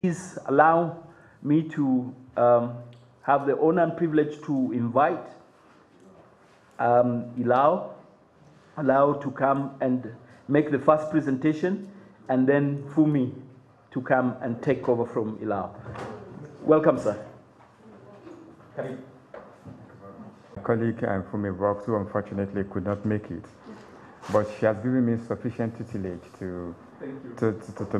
Please allow me to have the honor and privilege to invite Alao to come and make the first presentation, and then Funmi to come and take over from Alao. Welcome, sir. My colleague Funmi Vogt, who unfortunately could not make it, but she has given me sufficient tutelage to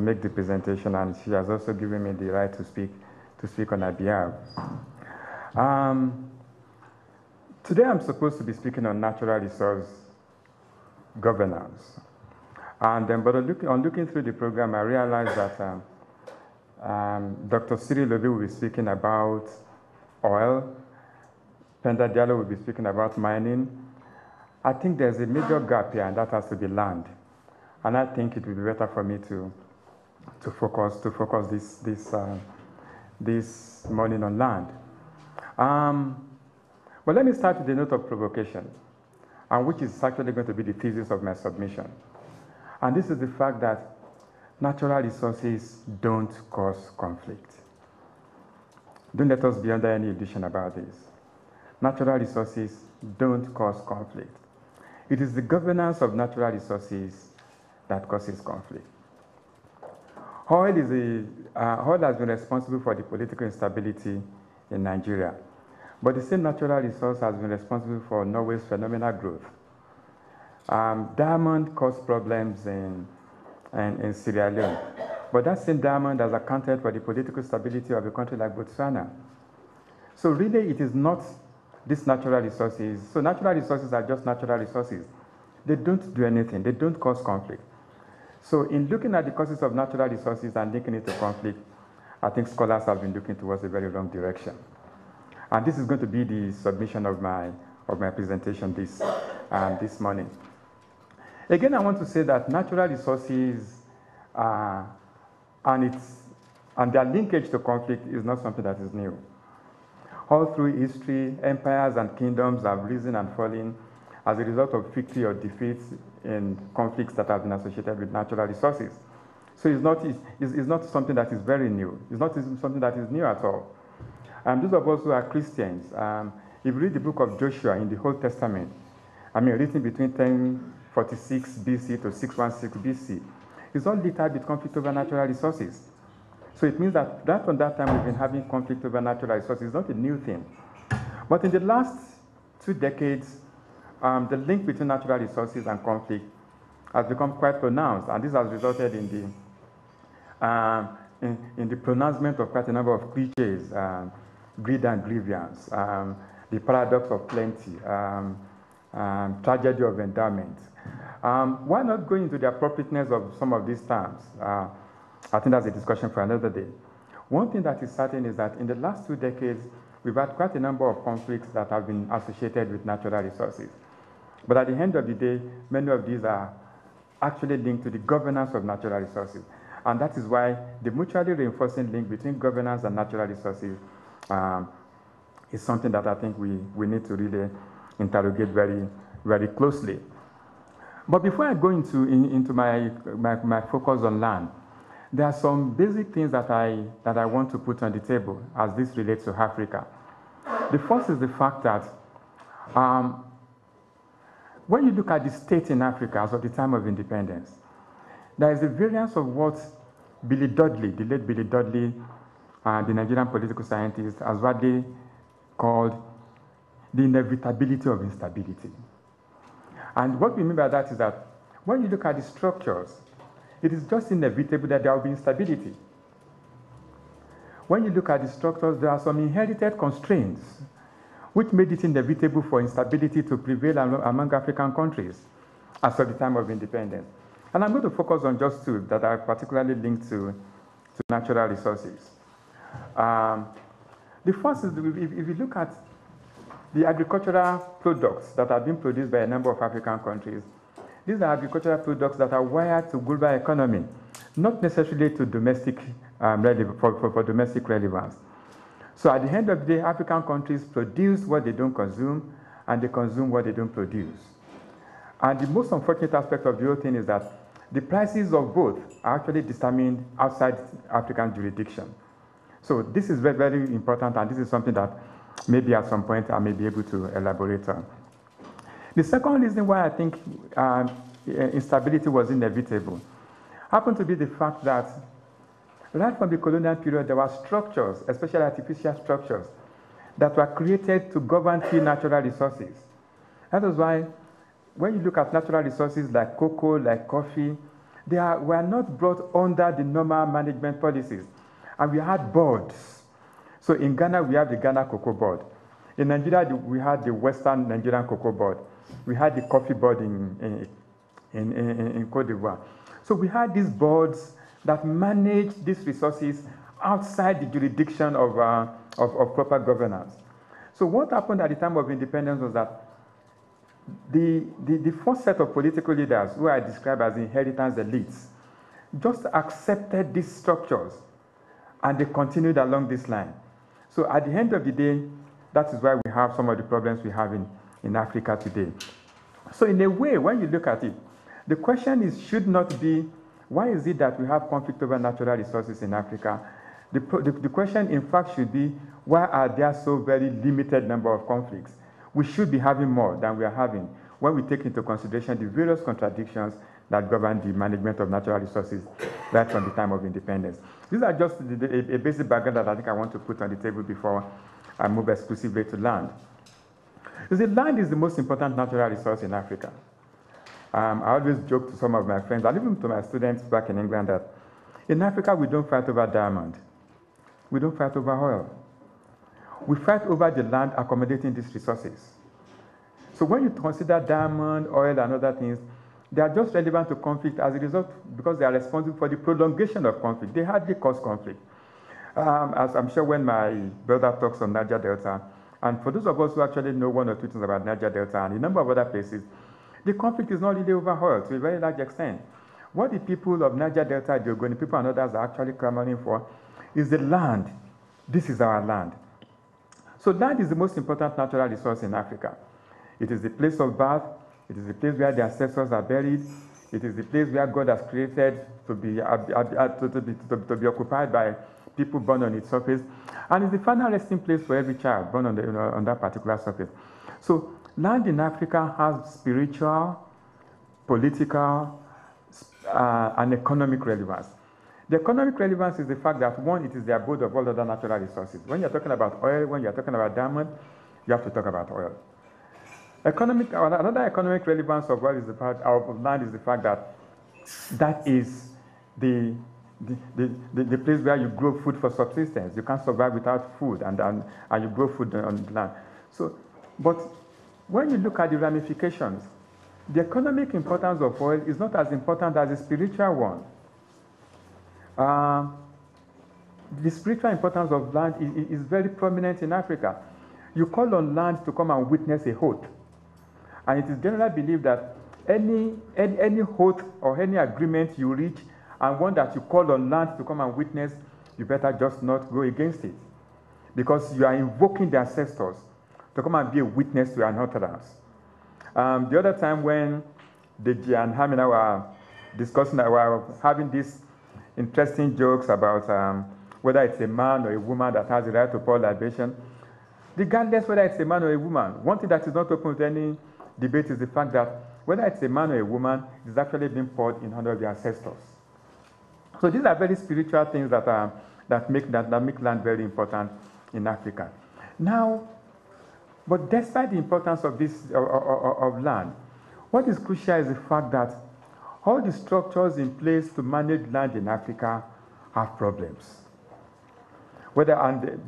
make the presentation, and she has also given me the right to speak on her behalf. Today I'm supposed to be speaking on natural resource governance, but on looking through the program, I realized that Dr. Cyril will be speaking about oil, Penda Diallo will be speaking about mining. I think there's a major gap here, and that has to be land. And I think it would be better for me to focus this morning on land. Well, let me start with a note of provocation, and which is actually going to be the thesis of my submission. And this is the fact that natural resources don't cause conflict. Don't let us be under any illusion about this. Natural resources don't cause conflict. It is the governance of natural resources that causes conflict. Oil has been responsible for the political instability in Nigeria, but the same natural resource has been responsible for Norway's phenomenal growth. Diamond caused problems in Siera Leone, but that same diamond has accounted for the political stability of a country like Bostwana. So really, it is not these natural resources. So natural resources are just natural resources. They don't do anything. They don't cause conflict. So in looking at the causes of natural resources and linking it to conflict, I think scholars have been looking towards a very wrong direction. And this is going to be the submission of my presentation this morning. Again, I want to say that natural resources and their linkage to conflict is not something that is new. All through history, empires and kingdoms have risen and fallen as a result of victory or defeat in conflicts that have been associated with natural resources. So it's not something that is very new. It's not something that is new at all. Those of us who are Christians, if you read the book of Joshua in the Old Testament, written between 1046 BC to 616 BC, it's all littered with conflict over natural resources. So it means that from that time we've been having conflict over natural resources. It's not a new thing. But in the last 2 decades, the link between natural resources and conflict has become quite pronounced, and this has resulted in the pronouncement of quite a number of cliches, greed and grievance, the paradox of plenty, tragedy of endowment. Why not go into the appropriateness of some of these terms? I think that's a discussion for another day. One thing that is certain is that in the last 2 decades, we've had quite a number of conflicts that have been associated with natural resources. But at the end of the day, many of these are actually linked to the governance of natural resources. And that is why the mutually reinforcing link between governance and natural resources is something that I think we need to really interrogate very, very closely. But before I go into my focus on land, there are some basic things that I want to put on the table as this relates to Africa. The first is the fact that when you look at the state in Africa as of the time of independence, there is a variance of what Billy Dudley, the late Billy Dudley, the Nigerian political scientist, has what they called the inevitability of instability. And what we mean by that is that when you look at the structures, it is just inevitable that there will be instability. When you look at the structures, there are some inherited constraints which made it inevitable for instability to prevail among African countries as of the time of independence. And I'm going to focus on just 2 that are particularly linked to natural resources. The first is, if you look at the agricultural products that are being produced by a number of African countries, these are agricultural products that are wired to global economy, not necessarily to domestic for domestic relevance. So at the end of the day, African countries produce what they don't consume, and they consume what they don't produce. And the most unfortunate aspect of the whole thing is that the prices of both are actually determined outside African jurisdiction. So this is very, very important, and this is something that maybe at some point I may be able to elaborate on. The second reason why I think instability was inevitable happened to be the fact that right from the colonial period, there were structures, especially artificial structures, that were created to govern key natural resources. That is why when you look at natural resources like cocoa, like coffee, they were not brought under the normal management policies. And we had boards. So in Ghana, we have the Ghana Cocoa Board. In Nigeria, we had the Western Nigerian Cocoa Board. We had the Coffee Board in Côte d'Ivoire. So we had these boards that managed these resources outside the jurisdiction of proper governance. So what happened at the time of independence was that the first set of political leaders, who I describe as inheritance elites, just accepted these structures and they continued along this line. So at the end of the day, that is why we have some of the problems we have in Africa today. So in a way, when you look at it, the question should not be, why is it that we have conflict over natural resources in Africa? The question, in fact, should be, why are there so very limited number of conflicts? We should be having more than we are having when we take into consideration the various contradictions that govern the management of natural resources right from the time of independence. These are just a basic background that I think I want to put on the table before I move exclusively to land. You see, land is the most important natural resource in Africa. I always joke to some of my friends, and even to my students back in England, that in Africa we don't fight over diamond. We don't fight over oil. We fight over the land accommodating these resources. So when you consider diamond, oil, and other things, they are just relevant to conflict as a result because they are responsible for the prolongation of conflict. They hardly cause conflict. As I'm sure when my brother talks on Niger Delta, and for those of us who actually know one or two things about Niger Delta and a number of other places, the conflict is not really over oil to a very large extent. What the people of Niger Delta, the Ogoni people and others are actually clamoring for is the land. This is our land. So land is the most important natural resource in Africa. It is the place of birth. It is the place where the ancestors are buried. It is the place where God has created to be occupied by people born on its surface. And it's the final resting place for every child born on that particular surface. So land in Africa has spiritual, political, and economic relevance. The economic relevance is the fact that, one, it is the abode of all other natural resources. When you're talking about oil, when you're talking about diamond, you have to talk about oil. Another economic relevance of oil is the fact, of land is the fact that that is the place where you grow food for subsistence. You can't survive without food, and you grow food on the land. So, but when you look at the ramifications, the economic importance of oil is not as important as the spiritual one. The spiritual importance of land is very prominent in Africa. You call on land to come and witness a oath. And it is generally believed that any oath or any agreement you reach and one that you call on land to come and witness, you better just not go against it. Because you are invoking the ancestors to come and be a witness to an utterance. The other time when Deji and Hamina were discussing, were having these interesting jokes about whether it's a man or a woman that has the right to pour libation, regardless whether it's a man or a woman, one thing that is not open to any debate is the fact that whether it's a man or a woman, it is actually being poured in honor of the ancestors. So these are very spiritual things that make land very important in Africa. Now, but despite the importance of this of land, what is crucial is the fact that all the structures in place to manage land in Africa have problems.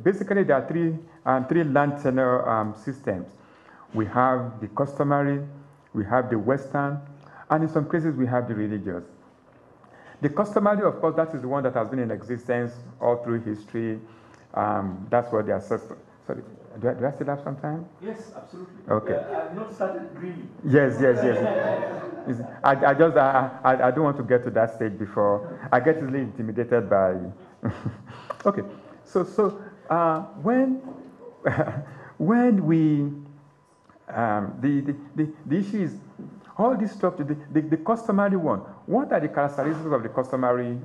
Basically, there are three land tenure systems. We have the customary, we have the Western, and in some cases we have the religious. The customary, of course, that is the one that has been in existence all through history. That's what the ancestors. Sorry, do I still have some time? Yes, absolutely. Okay. I've not started really. Yes. I don't want to get to that stage before I get easily intimidated by. Okay, so when we the issue is all this structure, the customary one what are the characteristics of the customary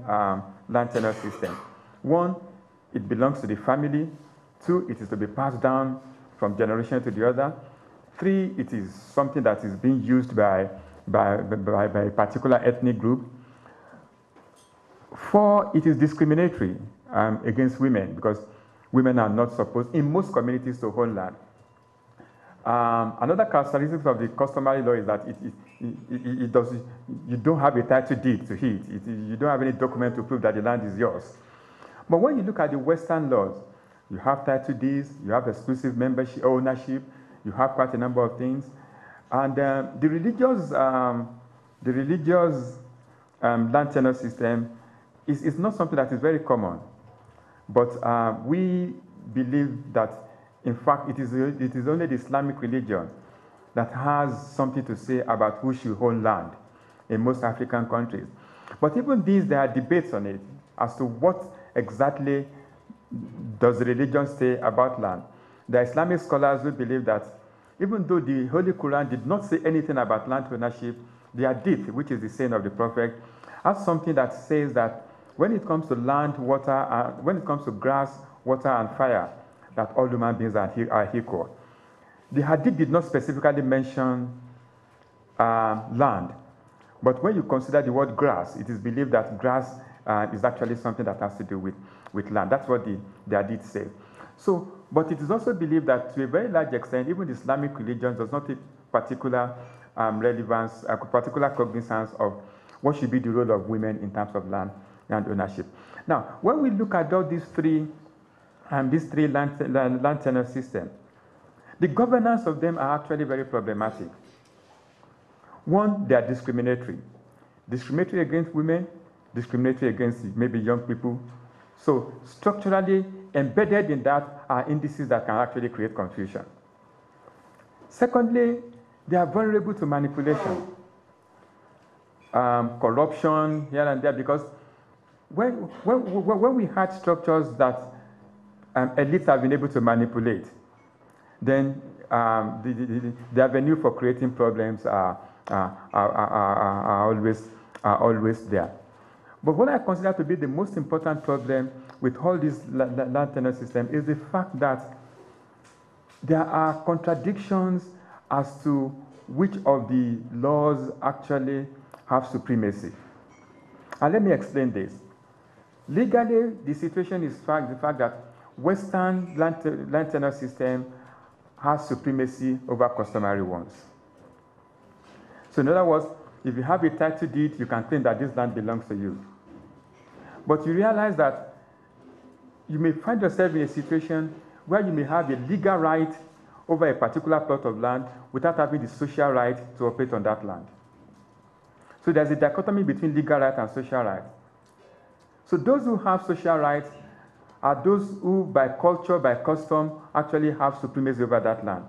land tenure system? One, it belongs to the family. Two, it is to be passed down from generation to the other. Three, it is something that is being used by a particular ethnic group. Four, it is discriminatory against women because women are not supposed, in most communities, to hold land. Another characteristic of the customary law is that you don't have a title deed to it. You don't have any document to prove that the land is yours. But when you look at the Western laws, you have title deeds, you have exclusive membership, ownership, you have quite a number of things. And the religious land tenure system is not something that is very common. But we believe that, in fact, it is only the Islamic religion that has something to say about who should hold land in most African countries. But even these, there are debates on it as to what exactly does the religion say about land. The Islamic scholars who believe that even though the Holy Quran did not say anything about land ownership, the Hadith, which is the saying of the Prophet, has something that says that when it comes to land, water, when it comes to grass, water, and fire, that all human beings are equal. The Hadith did not specifically mention land, but when you consider the word grass, it is believed that grass is actually something that has to do with land. That's what the Hadith says. So, but it is also believed that to a very large extent, even the Islamic religion does not take particular relevance, particular cognizance of what should be the role of women in terms of land ownership. Now, when we look at all these three land tenure systems, the governance of them are actually very problematic. One, they are discriminatory. Discriminatory against women, discriminatory against maybe young people. So structurally embedded in that are indices that can actually create confusion. Secondly, they are vulnerable to manipulation, corruption here and there, because when we had structures that elites have been able to manipulate, then the avenue for creating problems are always there. But what I consider to be the most important problem with all this land tenure system is the fact that there are contradictions as to which of the laws actually have supremacy. And let me explain this. Legally, the situation is the fact that Western land tenure system has supremacy over customary ones. So in other words, if you have a title deed, you can claim that this land belongs to you. But you realize that you may find yourself in a situation where you may have a legal right over a particular plot of land without having the social right to operate on that land. So there's a dichotomy between legal right and social right. So those who have social rights are those who, by culture, by custom, actually have supremacy over that land.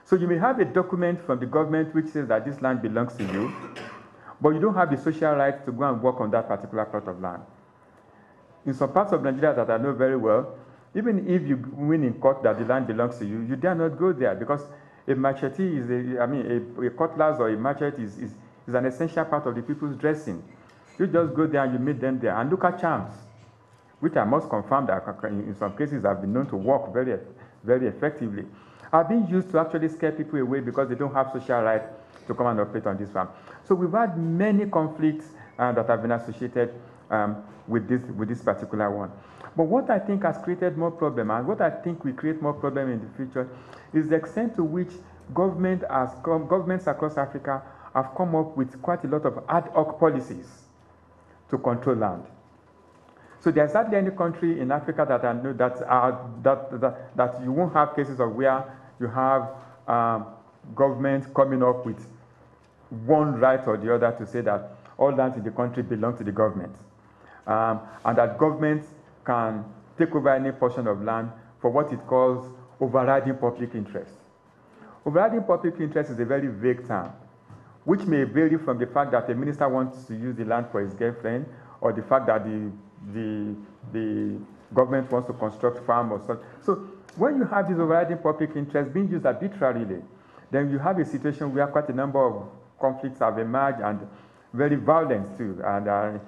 So you may have a document from the government which says that this land belongs to you, but you don't have the social right to go and work on that particular plot of land. In some parts of Nigeria that I know very well, even if you win in court that the land belongs to you, you dare not go there because a machete is a cutlass or a machete is an essential part of the people's dressing. You just go there and you meet them there. And look at charms, which I must confirm that in some cases have been known to work very, very effectively, are being used to actually scare people away because they don't have social right to come and operate on this farm. So we've had many conflicts that have been associated with this particular one. But what I think has created more problem, and what I think will create more problem in the future, is the extent to which governments across Africa have come up with quite a lot of ad hoc policies to control land. So there's hardly any country in Africa that I know that you won't have cases of where you have governments coming up with one right or the other to say that all lands in the country belong to the government, and that government can take over any portion of land for what it calls overriding public interest. Overriding public interest is a very vague term, which may vary from the fact that a minister wants to use the land for his girlfriend, or the fact that the government wants to construct farm or such. So when you have this overriding public interest being used arbitrarily, then you have a situation where quite a number of conflicts have emerged, and very violent too, and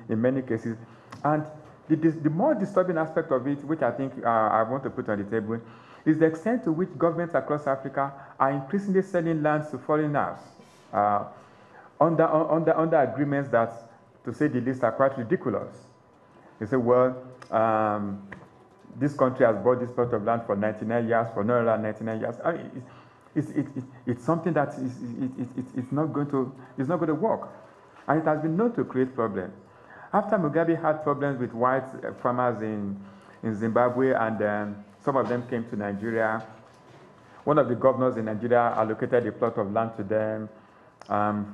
in many cases. And the more disturbing aspect of it, which I think I want to put on the table, is the extent to which governments across Africa are increasingly selling lands to foreigners under agreements that, to say the least, are quite ridiculous. They say, well, this country has bought this plot of land for 99 years, for another 99 years. I mean, it's something that it's not going to work. And it has been known to create problems. After Mugabe had problems with white farmers in Zimbabwe, and some of them came to Nigeria, one of the governors in Nigeria allocated a plot of land to them.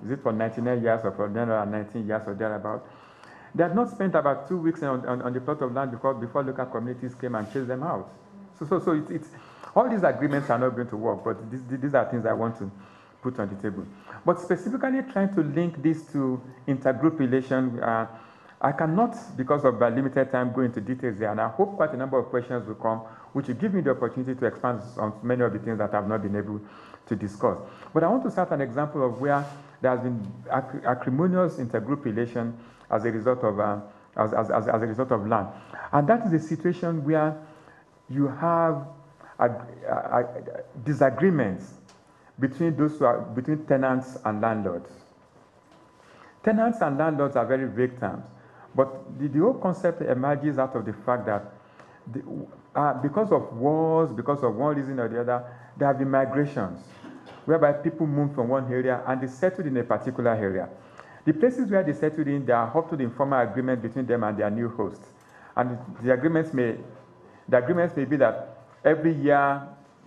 Is it for 99 years or for 19 years or thereabout? They had not spent about 2 weeks on the plot of land before local communities came and chased them out. So it's all these agreements are not going to work, but these are things I want to put on the table. But specifically trying to link this to intergroup relation, I cannot, because of my limited time, go into details here, and I hope quite a number of questions will come, which will give me the opportunity to expand on many of the things that I've not been able to discuss. But I want to start an example of where there has been acrimonious intergroup relation as a result of land, and that is a situation where you have disagreements between between tenants and landlords. Tenants and landlords are very vague terms, but the whole concept emerges out of the fact that because of wars, because of one reason or the other, there have been migrations, whereby people move from one area and they settled in a particular area. The places where they settled in, they are up to the informal agreement between them and their new host. And the agreements may be that every year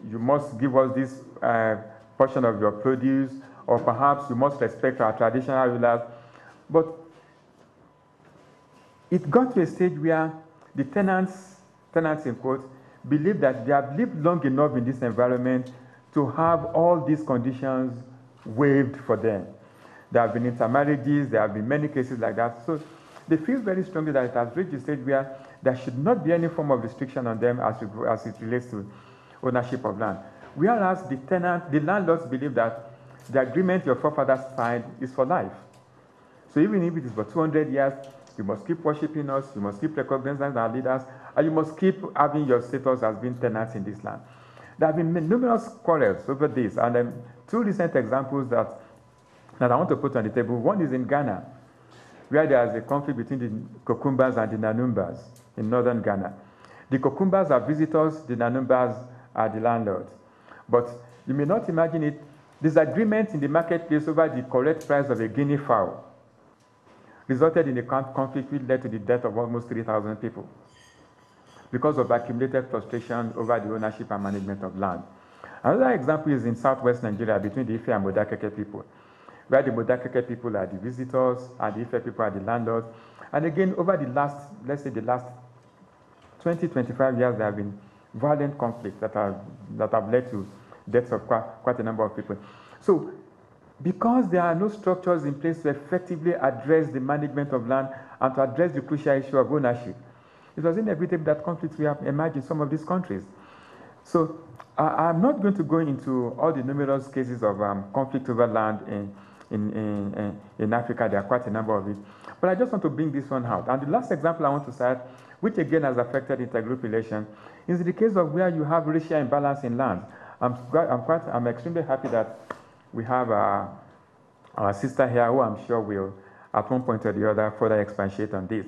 you must give us this portion of your produce, or perhaps you must respect our traditional rulers. But it got to a stage where the tenants in quotes, believe that they have lived long enough in this environment to have all these conditions waived for them. There have been intermarriages, there have been many cases like that. So they feel very strongly that it has reached a stage where there should not be any form of restriction on them as it relates to ownership of land. Whereas the landlords believe that the agreement your forefathers signed is for life. So even if it is for 200 years, you must keep worshiping us, you must keep recognizing our leaders, and you must keep having your status as being tenants in this land. There have been numerous quarrels over this, and two recent examples that I want to put on the table. One is in Ghana, where there is a conflict between the Kokumbas and the Nanumbas in northern Ghana. The Kokumbas are visitors, the Nanumbas are the landlords. But you may not imagine it, disagreement in the marketplace over the correct price of a guinea fowl resulted in a conflict which led to the death of almost 3,000 people because of accumulated frustration over the ownership and management of land. Another example is in southwest Nigeria between the Ife and Modakeke people, where the Modakeke people are the visitors and the Ife people are the landlords. And again, over the last, let's say the last 20, 25 years, there have been violent conflicts that have led to deaths of quite a number of people. So, because there are no structures in place to effectively address the management of land and to address the crucial issue of ownership, it was inevitable that conflicts will have emerged in some of these countries. So, I'm not going to go into all the numerous cases of conflict over land in Africa. There are quite a number of it. But I just want to bring this one out. And the last example I want to cite, which again has affected intergroup relations, is the case of where you have racial imbalance in land. I'm extremely happy that we have our sister here, who I'm sure will, at one point or the other, further expatiate on this.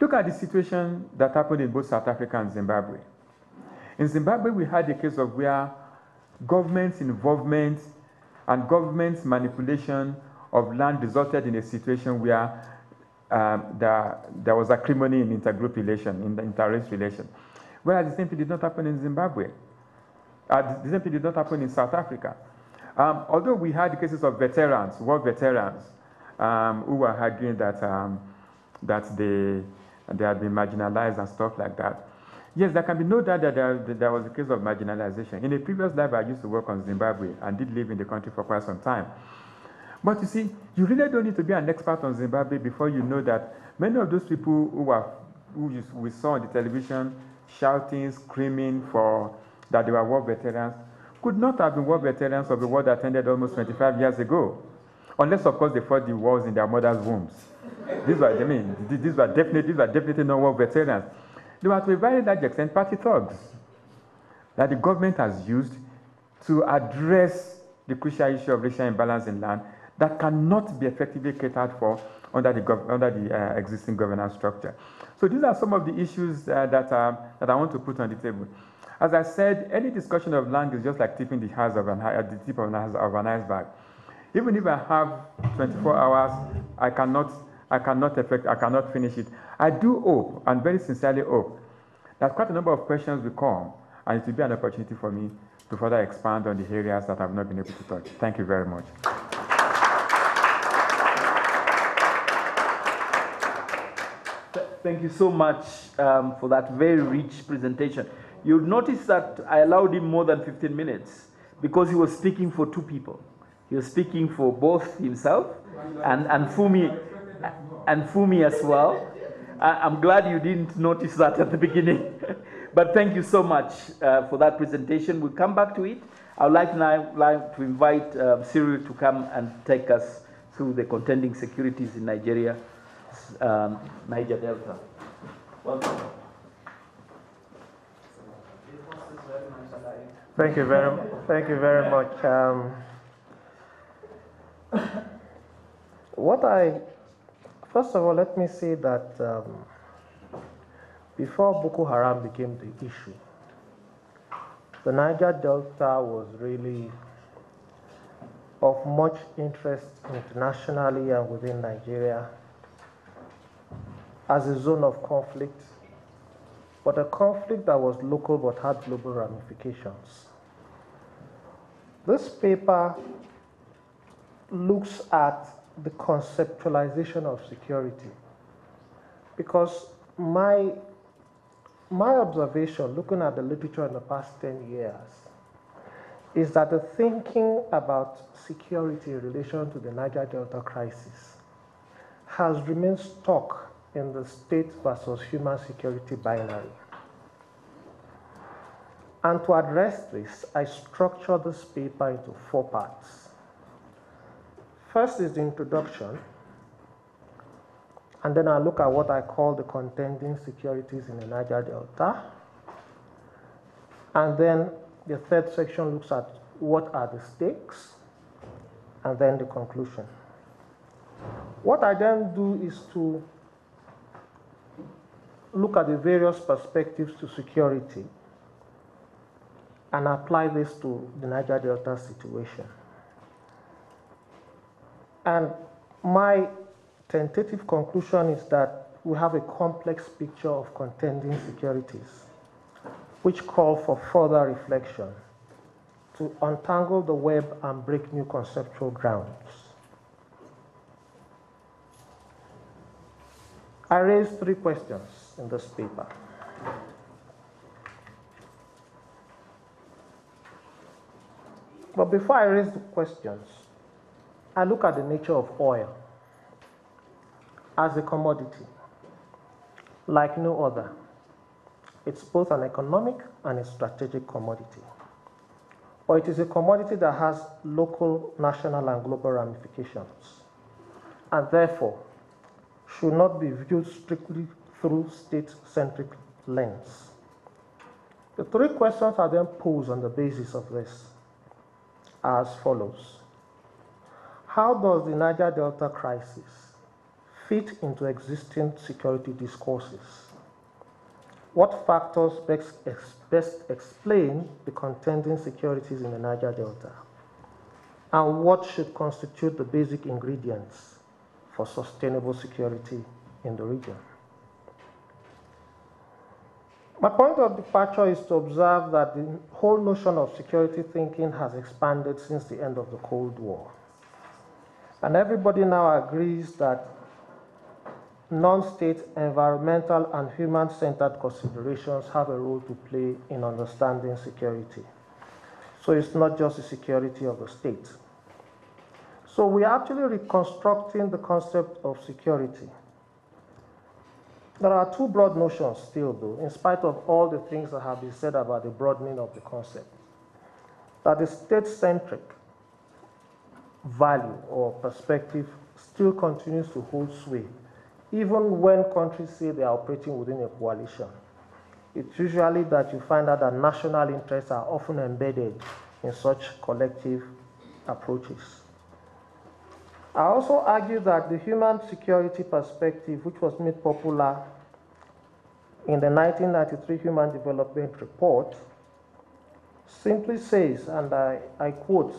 Look at the situation that happened in both South Africa and Zimbabwe. In Zimbabwe, we had a case of where government's involvement and government's manipulation of land resulted in a situation where there was acrimony in intergroup relation, in the inter-race relation. Whereas the same thing did not happen in Zimbabwe. The same thing did not happen in South Africa. Although we had cases of veterans, war veterans, who were arguing that they had been marginalized and stuff like that. Yes, there can be no doubt that there was a case of marginalization. In a previous life, I used to work on Zimbabwe and did live in the country for quite some time. But you see, you really don't need to be an expert on Zimbabwe before you know that many of those people who we saw on the television shouting, screaming that they were war veterans, could not have been war veterans of the war that ended almost 25 years ago. Unless, of course, they fought the wars in their mother's wombs. These were, I mean, these were definitely non-war veterans. They were, to a very large extent, party thugs that the government has used to address the crucial issue of racial imbalance in land that cannot be effectively catered for under the existing governance structure. So these are some of the issues that I want to put on the table. As I said, any discussion of land is just like tipping the tip of an iceberg. Even if I have 24 hours, I cannot finish it. I do hope, and very sincerely hope, that quite a number of questions will come, and it will be an opportunity for me to further expand on the areas that I've not been able to touch. Thank you very much. Thank you so much for that very rich presentation. You'll notice that I allowed him more than 15 minutes because he was speaking for two people. He was speaking for both himself and Funmi as well. I'm glad you didn't notice that at the beginning. But thank you so much for that presentation. We'll come back to it. I would like now to invite Cyril to come and take us through the contending securities in Nigeria, Niger Delta. Welcome. Thank you very much. First of all, let me say that before Boko Haram became the issue, the Niger Delta was really of much interest internationally and within Nigeria as a zone of conflict, but a conflict that was local but had global ramifications. This paper looks at the conceptualization of security, because my observation, looking at the literature in the past 10 years, is that the thinking about security in relation to the Niger Delta crisis has remained stuck in the state versus human security binary. And to address this, I structured this paper into 4 parts. First is the introduction, and then I look at what I call the contending securities in the Niger Delta. And then the third section looks at what are the stakes, and then the conclusion. What I then do is to look at the various perspectives to security and apply this to the Niger Delta situation. And my tentative conclusion is that we have a complex picture of contending securities, which call for further reflection to untangle the web and break new conceptual grounds. I raised 3 questions in this paper. But before I raise the questions, I look at the nature of oil as a commodity, like no other. It's both an economic and a strategic commodity. Or it is a commodity that has local, national, and global ramifications, and therefore should not be viewed strictly through state-centric lens. The 3 questions are then posed on the basis of this are as follows. How does the Niger Delta crisis fit into existing security discourses? What factors best explain the contending securities in the Niger Delta? And what should constitute the basic ingredients for sustainable security in the region? My point of departure is to observe that the whole notion of security thinking has expanded since the end of the Cold War. And everybody now agrees that non-state environmental and human-centered considerations have a role to play in understanding security. So it's not just the security of the state. So we are actually reconstructing the concept of security. There are 2 broad notions still, though, in spite of all the things that have been said about the broadening of the concept. That is state-centric value or perspective still continues to hold sway, even when countries say they are operating within a coalition. It's usually that you find out that national interests are often embedded in such collective approaches. I also argue that the human security perspective, which was made popular in the 1993 Human Development Report, simply says, and I quote,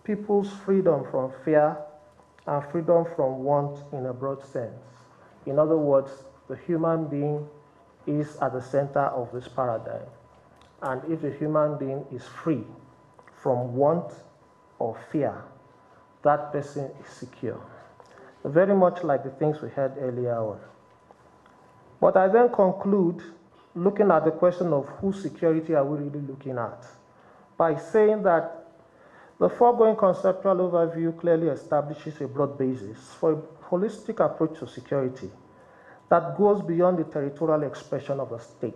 people's freedom from fear and freedom from want in a broad sense. In other words, the human being is at the center of this paradigm. And if the human being is free from want or fear, that person is secure. Very much like the things we heard earlier on. But I then conclude, looking at the question of whose security are we really looking at, by saying that the foregoing conceptual overview clearly establishes a broad basis for a holistic approach to security that goes beyond the territorial expression of the state,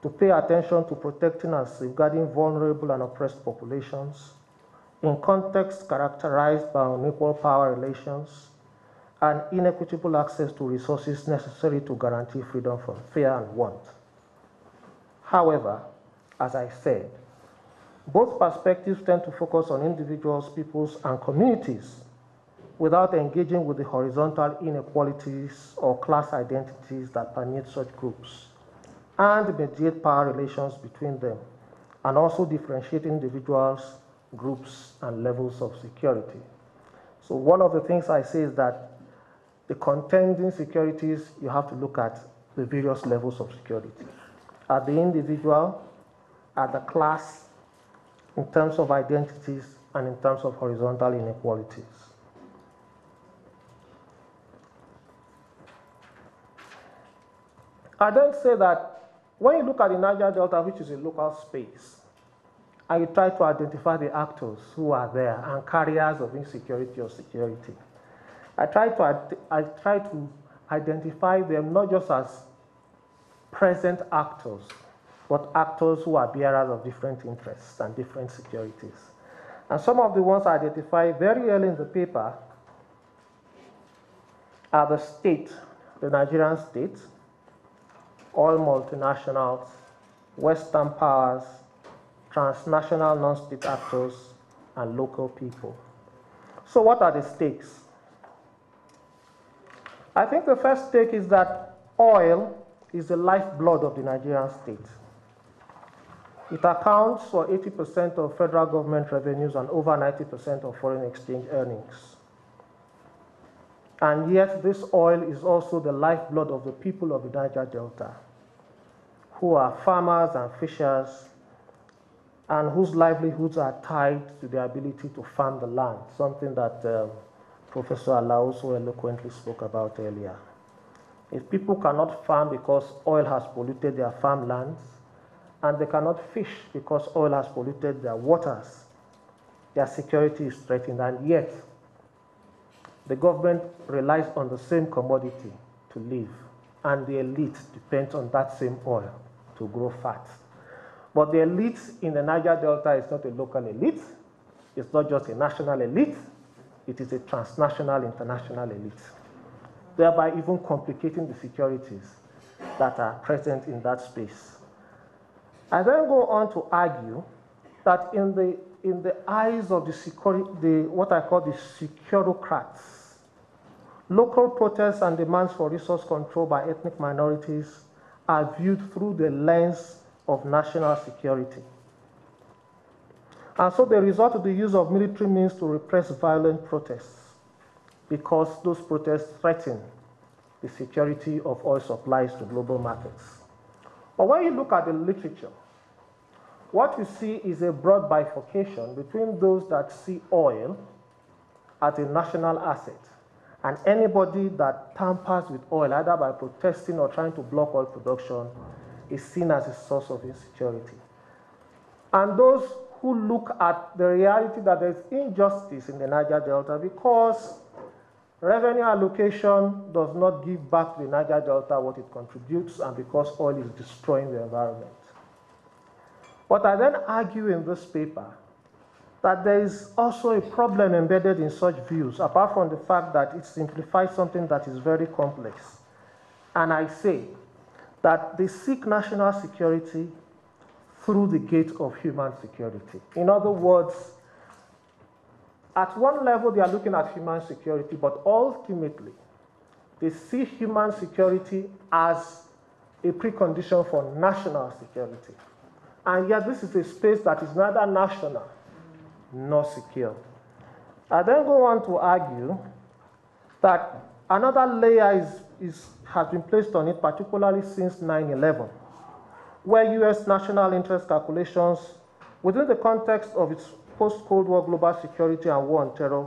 to pay attention to protecting and safeguarding vulnerable and oppressed populations in contexts characterized by unequal power relations and inequitable access to resources necessary to guarantee freedom from fear and want. However, as I said, both perspectives tend to focus on individuals, peoples, and communities without engaging with the horizontal inequalities or class identities that permeate such groups and mediate power relations between them, and also differentiate individuals, groups, and levels of security. So one of the things I say is that the contending securities, you have to look at the various levels of security. At the individual, at the class, in terms of identities, and in terms of horizontal inequalities. I then say that when you look at the Niger Delta, which is a local space, and you try to identify the actors who are there and carriers of insecurity or security, I try to identify them not just as present actors, but actors who are bearers of different interests and different securities. And some of the ones I identified very early in the paper are the state, the Nigerian state, all multinationals, Western powers, transnational non-state actors, and local people. So what are the stakes? I think the first stake is that oil is the lifeblood of the Nigerian state. It accounts for 80% of federal government revenues and over 90% of foreign exchange earnings. And yet this oil is also the lifeblood of the people of the Niger Delta, who are farmers and fishers, and whose livelihoods are tied to the ability to farm the land, something that Professor Alao so eloquently spoke about earlier. If people cannot farm because oil has polluted their farmlands, and they cannot fish because oil has polluted their waters, their security is threatened, and yet the government relies on the same commodity to live, and the elite depends on that same oil to grow fat. But the elite in the Niger Delta is not a local elite, it's not just a national elite, it is a transnational, international elite, thereby even complicating the securities that are present in that space. I then go on to argue that in the eyes of what I call the securocrats, local protests and demands for resource control by ethnic minorities are viewed through the lens of national security. And so they resort to the use of military means to repress violent protests because those protests threaten the security of oil supplies to global markets. But when you look at the literature, what you see is a broad bifurcation between those that see oil as a national asset and anybody that tampers with oil, either by protesting or trying to block oil production, is seen as a source of insecurity. And those who look at the reality that there's injustice in the Niger Delta because revenue allocation does not give back to the Niger Delta what it contributes, and because oil is destroying the environment. But I then argue in this paper that there is also a problem embedded in such views, apart from the fact that it simplifies something that is very complex. And I say that they seek national security through the gate of human security. In other words, at one level they are looking at human security, but ultimately they see human security as a precondition for national security. And yet this is a space that is neither national nor secure. I then go on to argue that another layer has been placed on it, particularly since 9/11, where US national interest calculations within the context of its post-Cold War global security and war on terror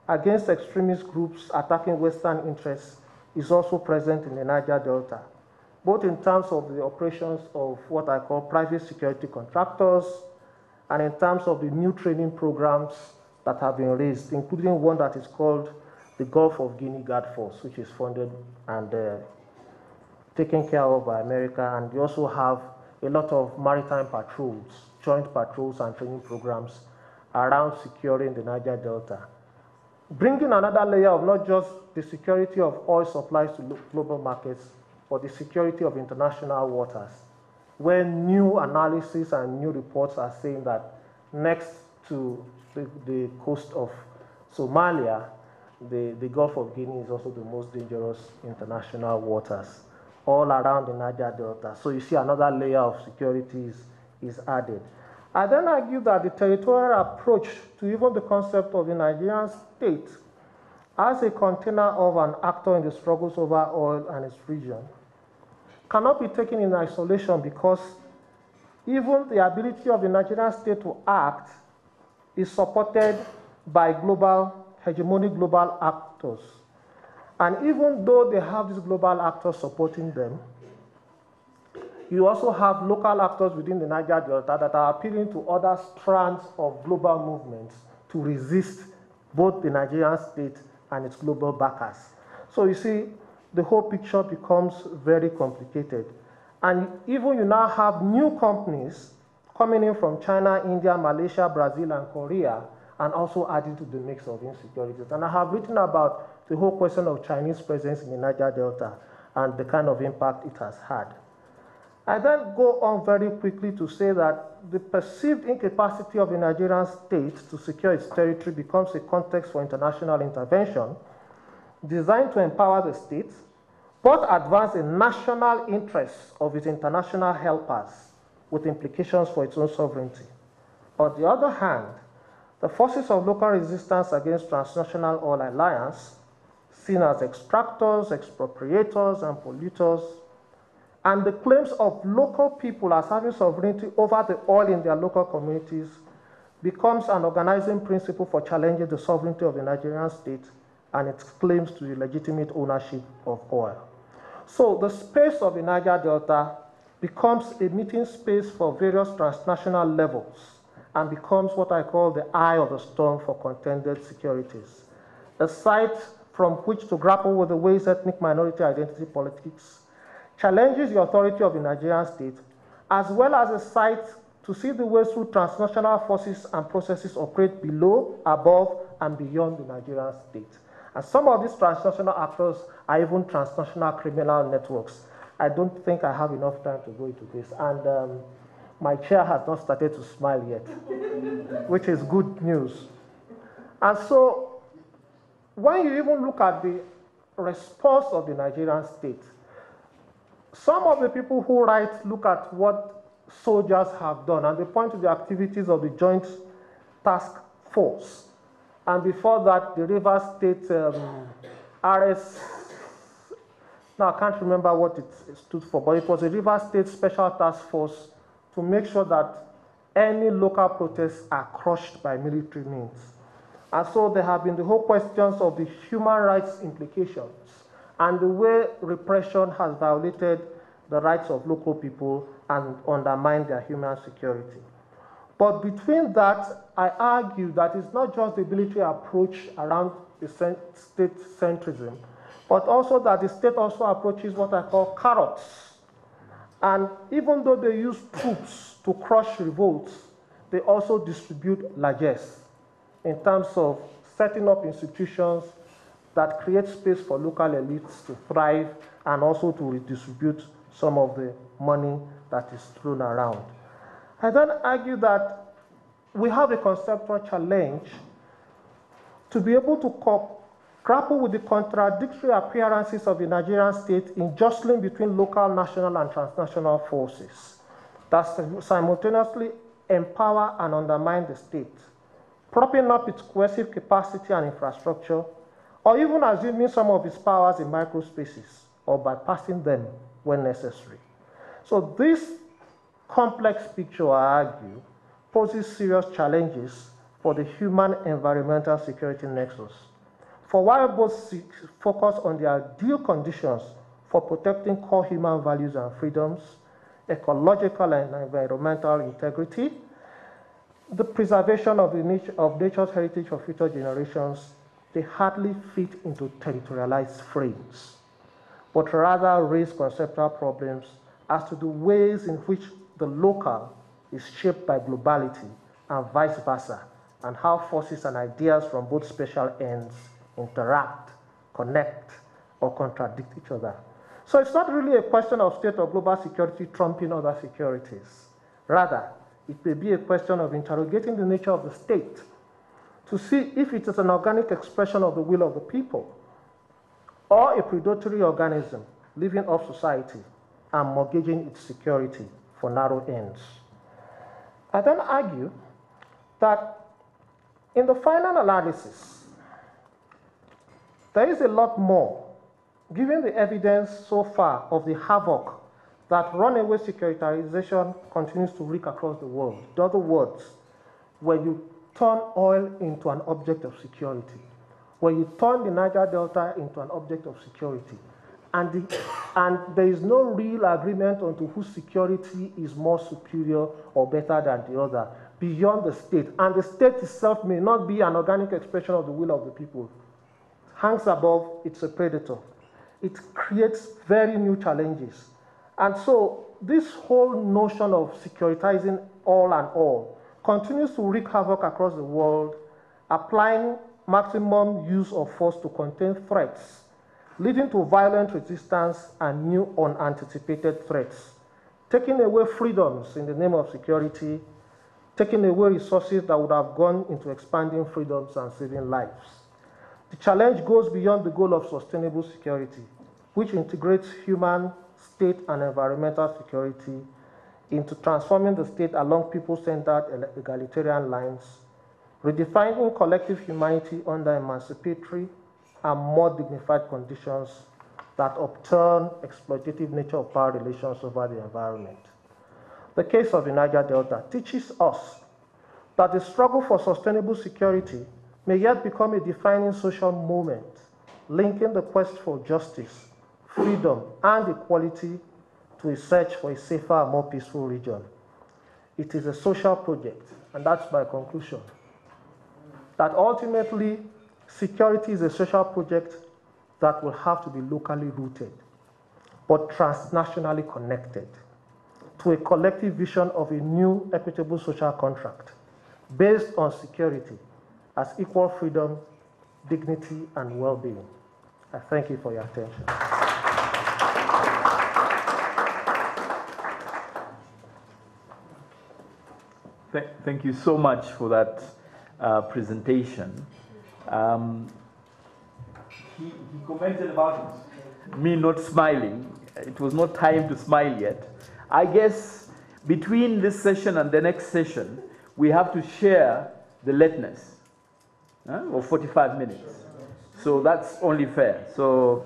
against extremist groups attacking Western interests is also present in the Niger Delta, both in terms of the operations of what I call private security contractors and in terms of the new training programs that have been raised, including one that is called the Gulf of Guinea Guard Force, which is funded and taken care of by America. And we also have a lot of maritime patrols, joint patrols and training programs around securing the Niger Delta. Bringing another layer of not just the security of oil supplies to global markets, but the security of international waters, where new analysis and new reports are saying that next to the coast of Somalia, the Gulf of Guinea is also the most dangerous international waters, all around the Niger Delta. So you see another layer of security is added. I then argue that the territorial approach to even the concept of the Nigerian state as a container of an actor in the struggles over oil and its region cannot be taken in isolation, because even the ability of the Nigerian state to act is supported by hegemonic global actors. And even though they have these global actors supporting them, you also have local actors within the Niger Delta that are appealing to other strands of global movements to resist both the Nigerian state and its global backers. So you see, the whole picture becomes very complicated. And even you now have new companies coming in from China, India, Malaysia, Brazil, and Korea, and also adding to the mix of insecurities. And I have written about the whole question of Chinese presence in the Niger Delta and the kind of impact it has had. I then go on very quickly to say that the perceived incapacity of the Nigerian state to secure its territory becomes a context for international intervention designed to empower the state, but advance the national interests of its international helpers with implications for its own sovereignty. On the other hand, the forces of local resistance against transnational oil alliance, seen as extractors, expropriators, and polluters, and the claims of local people as having sovereignty over the oil in their local communities becomes an organizing principle for challenging the sovereignty of the Nigerian state and its claims to the legitimate ownership of oil. So the space of the Niger Delta becomes a meeting space for various transnational levels and becomes what I call the eye of the storm for contended securities, a site from which to grapple with the ways ethnic minority identity politics challenges the authority of the Nigerian state, as well as a site to see the ways through transnational forces and processes operate below, above, and beyond the Nigerian state. And some of these transnational actors are even transnational criminal networks. I don't think I have enough time to go into this. And my chair has not started to smile yet, which is good news. And so when you even look at the response of the Nigerian state, some of the people who write look at what soldiers have done, and they point to the activities of the Joint Task Force. And before that, the Rivers State RS, now I can't remember what it stood for, but it was a Rivers State Special Task Force to make sure that any local protests are crushed by military means. And so there have been the whole questions of the human rights implications and the way repression has violated the rights of local people and undermined their human security. But between that, I argue that it's not just the military approach around the state centrism, but also that the state also approaches what I call carrots. And even though they use troops to crush revolts, they also distribute largesse. in terms of setting up institutions that create space for local elites to thrive and also to redistribute some of the money that is thrown around. I then argue that we have a conceptual challenge to be able to grapple with the contradictory appearances of the Nigerian state in jostling between local, national, and transnational forces that simultaneously empower and undermine the state, propping up its coercive capacity and infrastructure, or even assuming some of its powers in microspaces, or bypassing them when necessary. So this complex picture, I argue, poses serious challenges for the human-environmental security nexus. For while both focus on the ideal conditions for protecting core human values and freedoms, ecological and environmental integrity, the preservation of nature's heritage for future generations, they hardly fit into territorialized frames, but rather raise conceptual problems as to the ways in which the local is shaped by globality and vice versa, and how forces and ideas from both special ends interact, connect, or contradict each other. So it's not really a question of state or global security trumping other securities. Rather, it may be a question of interrogating the nature of the state to see if it is an organic expression of the will of the people or a predatory organism living off society and mortgaging its security for narrow ends. I then argue that in the final analysis, there is a lot more, given the evidence so far of the havoc that runaway securitization continues to wreak across the world. In other words, when you turn oil into an object of security, when you turn the Niger Delta into an object of security, and there is no real agreement on to whose security is more superior or better than the other, beyond the state, and the state itself may not be an organic expression of the will of the people, hangs above, it's a predator. It creates very new challenges. And so this whole notion of securitizing all and all continues to wreak havoc across the world, applying maximum use of force to contain threats, leading to violent resistance and new unanticipated threats, taking away freedoms in the name of security, taking away resources that would have gone into expanding freedoms and saving lives. The challenge goes beyond the goal of sustainable security, which integrates human, state, and environmental security into transforming the state along people-centered egalitarian lines, redefining collective humanity under emancipatory and more dignified conditions that upturn exploitative nature of power relations over the environment. The case of the Niger Delta teaches us that the struggle for sustainable security may yet become a defining social moment, linking the quest for justice, freedom, and equality to a search for a safer and more peaceful region. It is a social project, and that's my conclusion, that ultimately security is a social project that will have to be locally rooted, but transnationally connected to a collective vision of a new equitable social contract based on security as equal freedom, dignity, and well-being. I thank you for your attention. Thank you so much for that presentation. He commented about me not smiling. It was not time to smile yet. I guess between this session and the next session, we have to share the lateness of 45 minutes. So that's only fair. So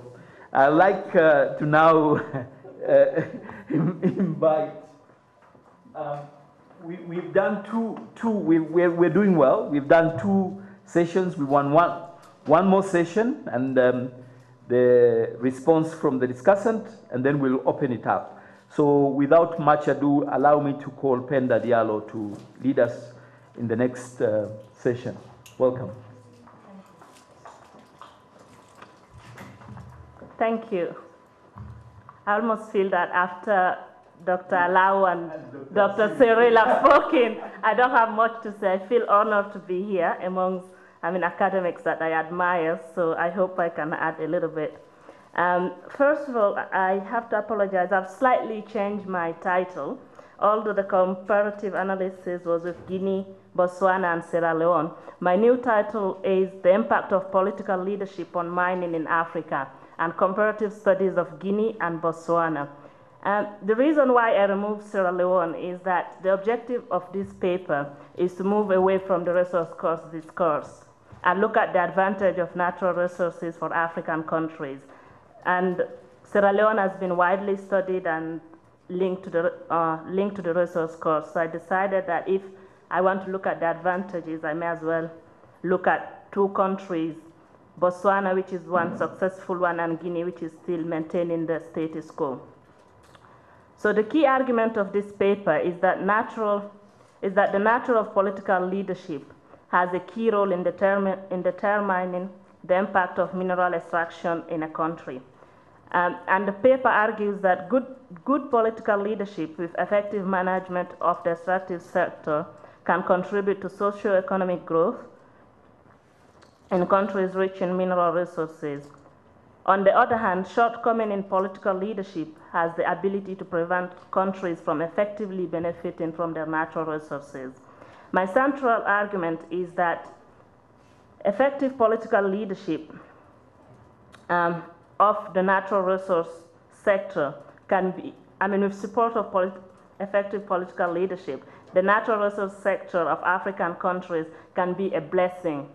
I'd like to now invite. We've done we're doing well. We've done 2 sessions. We won one more session, and the response from the discussant, and then we'll open it up. So without much ado, allow me to call Penda Diallo to lead us in the next session. Welcome. Thank you. I almost feel that after Dr. Alao and Dr. Cyril have spoken, I don't have much to say. I feel honored to be here amongst, academics that I admire, so I hope I can add a little bit. First of all, I have to apologize. I've slightly changed my title. Although the comparative analysis was with Guinea, Botswana, and Sierra Leone, my new title is The Impact of Political Leadership on Mining in Africa and Comparative Studies of Guinea and Botswana. The reason why I removed Sierra Leone is that the objective of this paper is to move away from the resource cost discourse and look at the advantage of natural resources for African countries. And Sierra Leone has been widely studied and linked to the resource cost. So I decided that if I want to look at the advantages, I may as well look at two countries, Botswana, which is one successful one, and Guinea, which is still maintaining the status quo. So the key argument of this paper is that the nature of political leadership has a key role in determining the impact of mineral extraction in a country. And the paper argues that good political leadership with effective management of the extractive sector can contribute to socio-economic growth in countries rich in mineral resources. On the other hand, shortcoming in political leadership has the ability to prevent countries from effectively benefiting from their natural resources. My central argument is that effective political leadership of the natural resource sector can be, with support of effective political leadership, the natural resource sector of African countries can be a blessing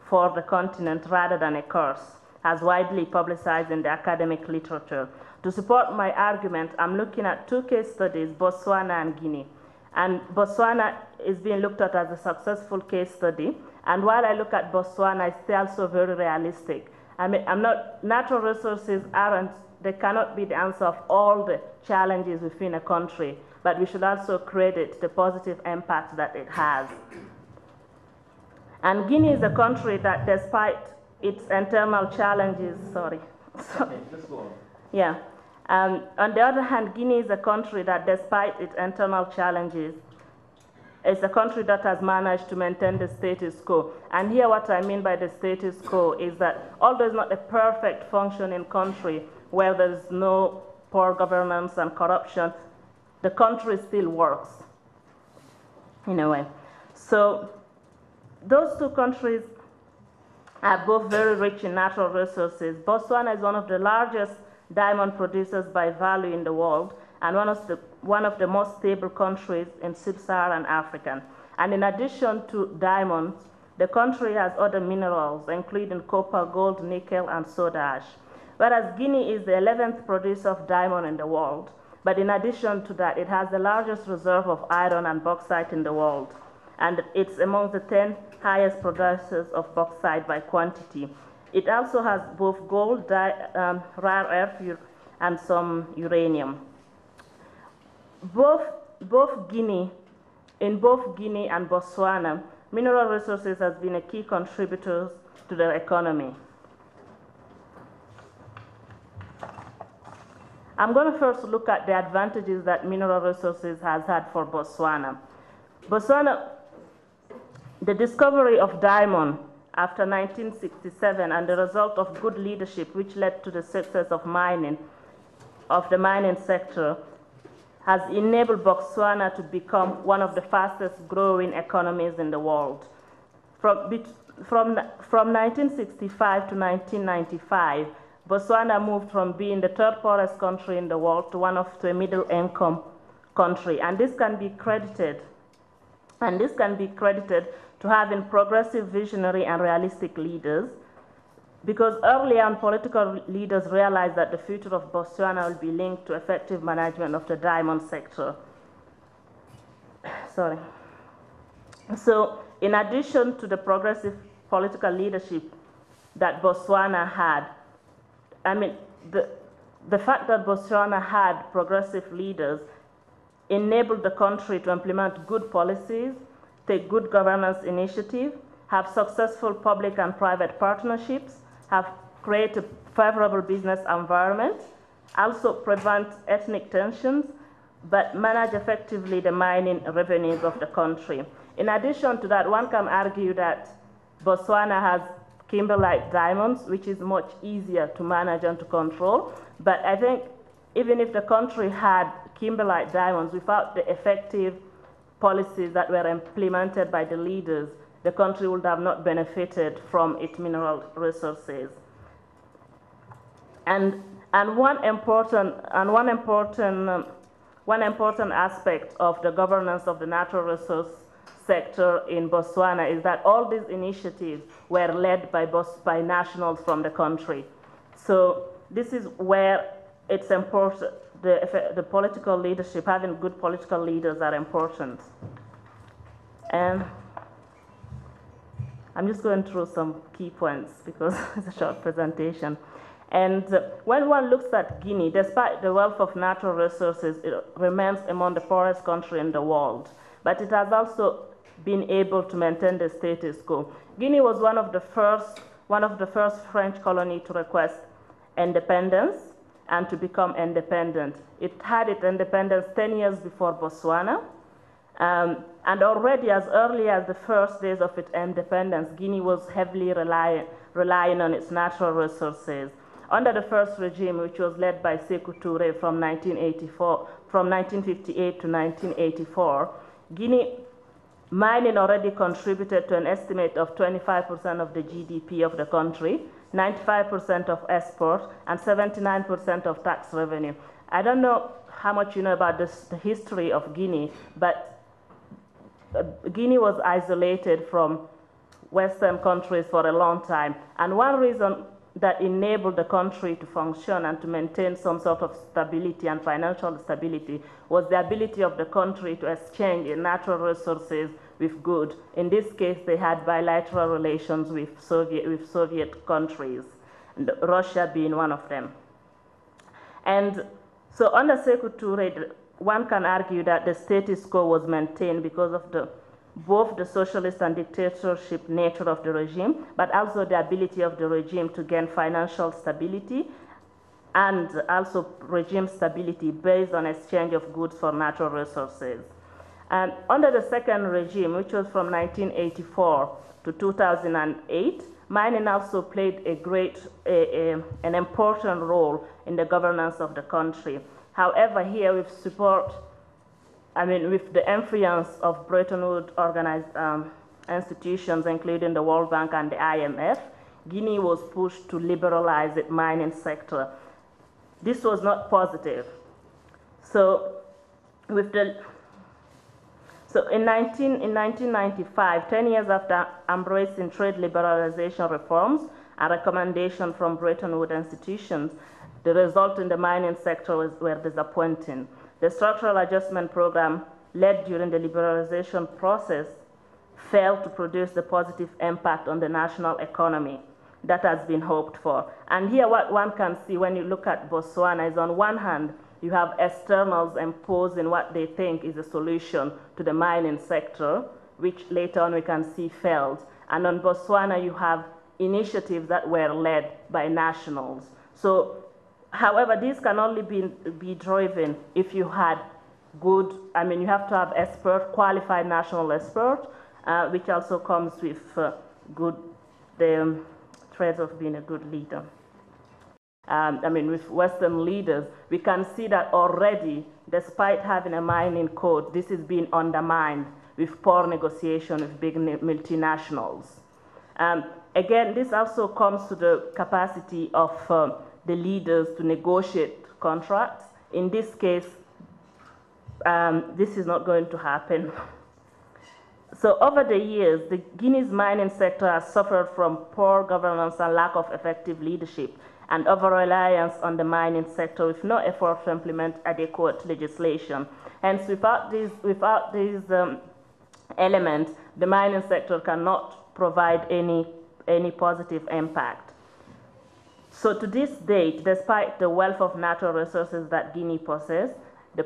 for the continent rather than a curse, as widely publicized in the academic literature. To support my argument, I'm looking at two case studies, Botswana and Guinea. And Botswana is being looked at as a successful case study. And while I look at Botswana, it's still also very realistic. Natural resources they cannot be the answer of all the challenges within a country, but we should also credit the positive impact that it has. And Guinea is a country that, despite its internal challenges, Okay, just go on. Yeah. On the other hand, Guinea is a country that, despite its internal challenges, is a country that has managed to maintain the status quo. And here what I mean by the status quo is that although it's not a perfect functioning country where there's no poor governance and corruption, the country still works in a way. So those two countries are both very rich in natural resources. Botswana is one of the largest diamond producers by value in the world and one of the most stable countries in sub-Saharan Africa. And in addition to diamonds, the country has other minerals, including copper, gold, nickel, and soda ash. Whereas Guinea is the 11th producer of diamond in the world, but in addition to that, it has the largest reserve of iron and bauxite in the world. And it's among the 10 highest producers of bauxite by quantity. It also has both gold, rare earth, and some uranium. In both Guinea and Botswana, mineral resources has been a key contributor to their economy. I'm going to first look at the advantages that mineral resources has had for Botswana. The discovery of diamond after 1967 and the result of good leadership which led to the success of the mining sector has enabled Botswana to become one of the fastest growing economies in the world. From 1965 to 1995, Botswana moved from being the third poorest country in the world to a middle income country. And this can be credited to having progressive, visionary, and realistic leaders, because early on, political leaders realized that the future of Botswana will be linked to effective management of the diamond sector. Sorry. So, in addition to the progressive political leadership that Botswana had, the fact that Botswana had progressive leaders enabled the country to implement good policies, take good governance initiative, have successful public and private partnerships, have created a favorable business environment, also prevent ethnic tensions, but manage effectively the mining revenues of the country. In addition to that, one can argue that Botswana has kimberlite diamonds, which is much easier to manage and to control. But I think even if the country had kimberlite diamonds, without the effective policies that were implemented by the leaders, the country would have not benefited from its mineral resources. And one important aspect of the governance of the natural resource sector in Botswana is that all these initiatives were led by nationals from the country. So this is where it's important, the political leadership, having good political leaders are important. And I'm just going through some key points because it's a short presentation. And when one looks at Guinea, despite the wealth of natural resources, it remains among the poorest country in the world. But it has also been able to maintain the status quo. Guinea was one of the first French colonies to request independence and to become independent. It had its independence 10 years before Botswana. And already as early as the first days of its independence, Guinea was heavily relying on its natural resources. Under the first regime, which was led by Sékou Touré from 1958 to 1984, Guinea mining already contributed to an estimate of 25% of the GDP of the country, 95% of export, and 79% of tax revenue. I don't know how much you know about the history of Guinea, but Guinea was isolated from Western countries for a long time. And one reason that enabled the country to function and to maintain some sort of stability and financial stability was the ability of the country to exchange natural resources with goods. In this case, they had bilateral relations with Soviet countries, and Russia being one of them. And so under Sékou Touré, one can argue that the status quo was maintained because of both the socialist and dictatorship nature of the regime, but also the ability of the regime to gain financial stability and also regime stability based on exchange of goods for natural resources. And under the second regime, which was from 1984 to 2008, mining also played an important role in the governance of the country. However, here with the influence of Bretton Woods organized institutions, including the World Bank and the IMF, Guinea was pushed to liberalize its mining sector. This was not positive. So in 1995, 10 years after embracing trade liberalization reforms and recommendations from Bretton Woods institutions, the result in the mining sector were disappointing. The structural adjustment program led during the liberalization process failed to produce the positive impact on the national economy that has been hoped for. And here what one can see when you look at Botswana is, on one hand, you have externals imposing what they think is a solution to the mining sector, which later on we can see failed. And on Botswana, you have initiatives that were led by nationals. So, however, these can only be driven if you had good, you have to have qualified national expert, which also comes with the traits of being a good leader. With Western leaders, we can see that already, despite having a mining code, this is being undermined with poor negotiation with big multinationals. Again, this also comes to the capacity of the leaders to negotiate contracts. In this case, this is not going to happen. So over the years, the Guinea's mining sector has suffered from poor governance and lack of effective leadership, and over-reliance on the mining sector with no effort to implement adequate legislation. Hence, without these elements, the mining sector cannot provide any positive impact. So to this date, despite the wealth of natural resources that Guinea possesses, the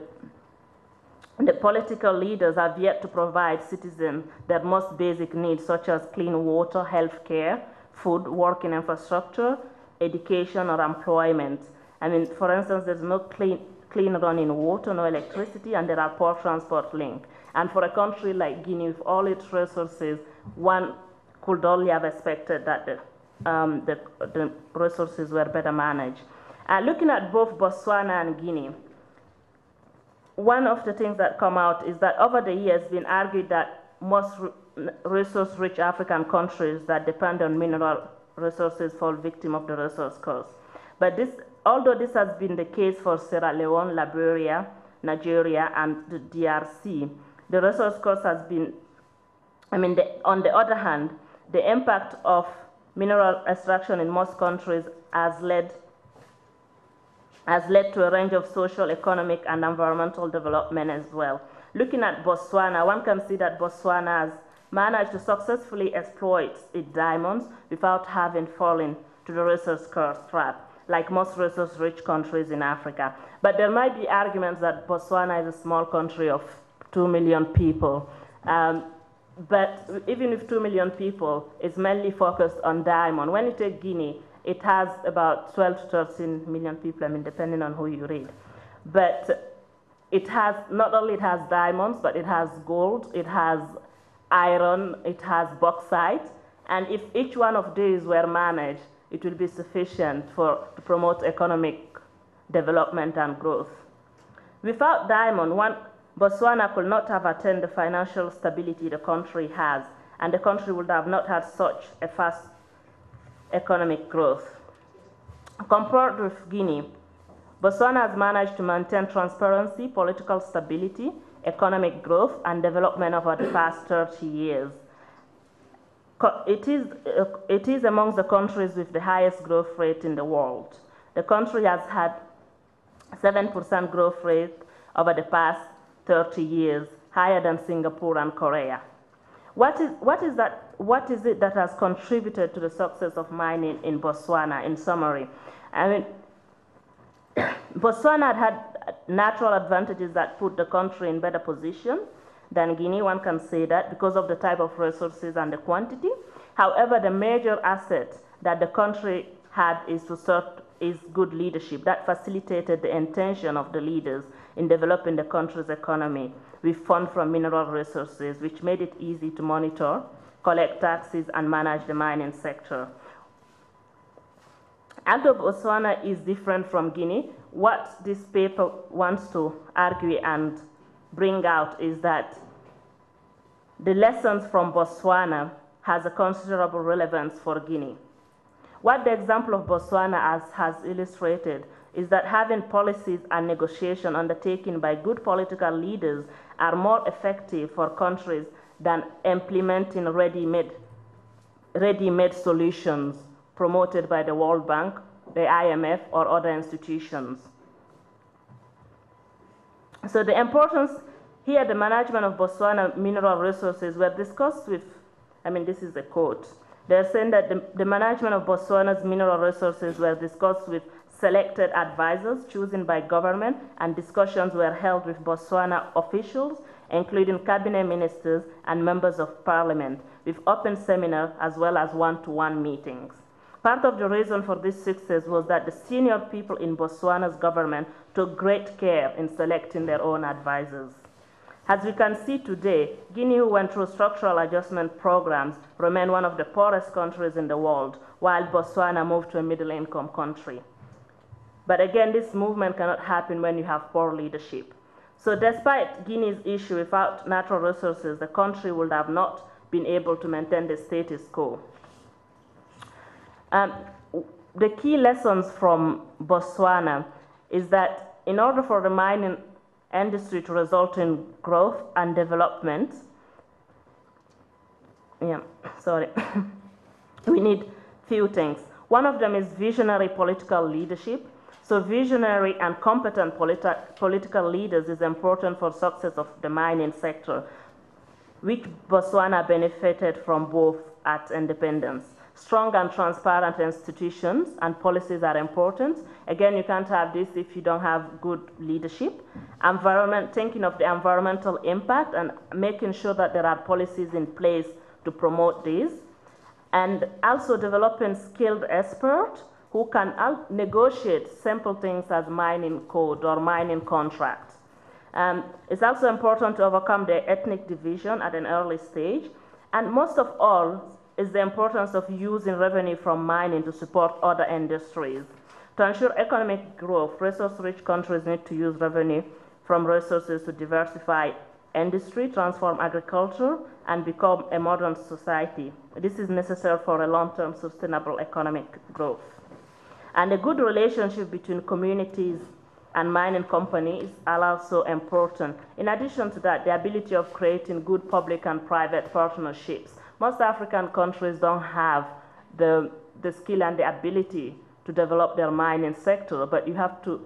political leaders have yet to provide citizens their most basic needs, such as clean water, health care, food, working infrastructure, education, or employment. For instance, there's no clean clean running water, no electricity, and there are poor transport links. And for a country like Guinea, with all its resources, one could only have expected that the resources were better managed. Looking at both Botswana and Guinea, one of the things that come out is that over the years, it's been argued that most resource-rich African countries that depend on mineral resources fall victim of the resource curse. But although this has been the case for Siera Leone, Liberia, Nigeria, and the DRC, the resource curse has been, on the other hand, the impact of mineral extraction in most countries has led to a range of social, economic, and environmental development as well. Looking at Botswana, one can see that Botswana has managed to successfully exploit its diamonds without having fallen to the resource curse trap, like most resource-rich countries in Africa. But there might be arguments that Botswana is a small country of 2 million people. But even with 2 million people, it's mainly focused on diamond. When you take Guinea, it has about 12 to 13 million people, depending on who you read. But it has, not only it has diamonds, but it has gold, it has iron, it has bauxite. And if each one of these were managed, it will be sufficient to promote economic development and growth. Without diamond, Botswana could not have attained the financial stability the country has, and the country would have not had such a fast economic growth. Compared with Guinea, Botswana has managed to maintain transparency, political stability, economic growth, and development over the past 30 years. It is amongst the countries with the highest growth rate in the world. The country has had 7% growth rate over the past 30 years, higher than Singapore and Korea. What is it that has contributed to the success of mining in Botswana, in summary? Botswana had natural advantages that put the country in better position than Guinea, one can say that, because of the type of resources and the quantity. However, the major asset that the country had is good leadership that facilitated the intention of the leaders in developing the country's economy with funds from mineral resources, which made it easy to monitor, collect taxes, and manage the mining sector. Although Botswana is different from Guinea, what this paper wants to argue and bring out is that the lessons from Botswana has a considerable relevance for Guinea. What the example of Botswana has illustrated is that having policies and negotiation undertaken by good political leaders are more effective for countries than implementing ready-made solutions promoted by the World Bank, the IMF, or other institutions. So the importance here, the management of Botswana mineral resources were discussed with, this is a quote. They're saying that the management of Botswana's mineral resources were discussed with selected advisors chosen by government, and discussions were held with Botswana officials, including cabinet ministers and members of parliament, with open seminars as well as one-to-one meetings. Part of the reason for this success was that the senior people in Botswana's government took great care in selecting their own advisors. As we can see today, Guinea, who went through structural adjustment programs, remained one of the poorest countries in the world, while Botswana moved to a middle-income country. But again, this movement cannot happen when you have poor leadership. So despite Guinea's issue, without natural resources, the country would have not been able to maintain the status quo. The key lessons from Botswana is that in order for the mining industry to result in growth and development, we need few things. One of them is visionary political leadership. So visionary and competent political leaders is important for success of the mining sector, which Botswana benefited from both at independence. Strong and transparent institutions and policies are important. Again, you can't have this if you don't have good leadership. Thinking of the environmental impact and making sure that there are policies in place to promote these. And also developing skilled experts who can negotiate simple things as mining code or mining contracts. It's also important to overcome the ethnic division at an early stage. And most of all is the importance of using revenue from mining to support other industries. To ensure economic growth, resource-rich countries need to use revenue from resources to diversify industry, transform agriculture, and become a modern society. This is necessary for a long-term sustainable economic growth. And a good relationship between communities and mining companies are also important. In addition to that, the ability of creating good public and private partnerships. Most African countries don't have the skill and the ability to develop their mining sector, but you have to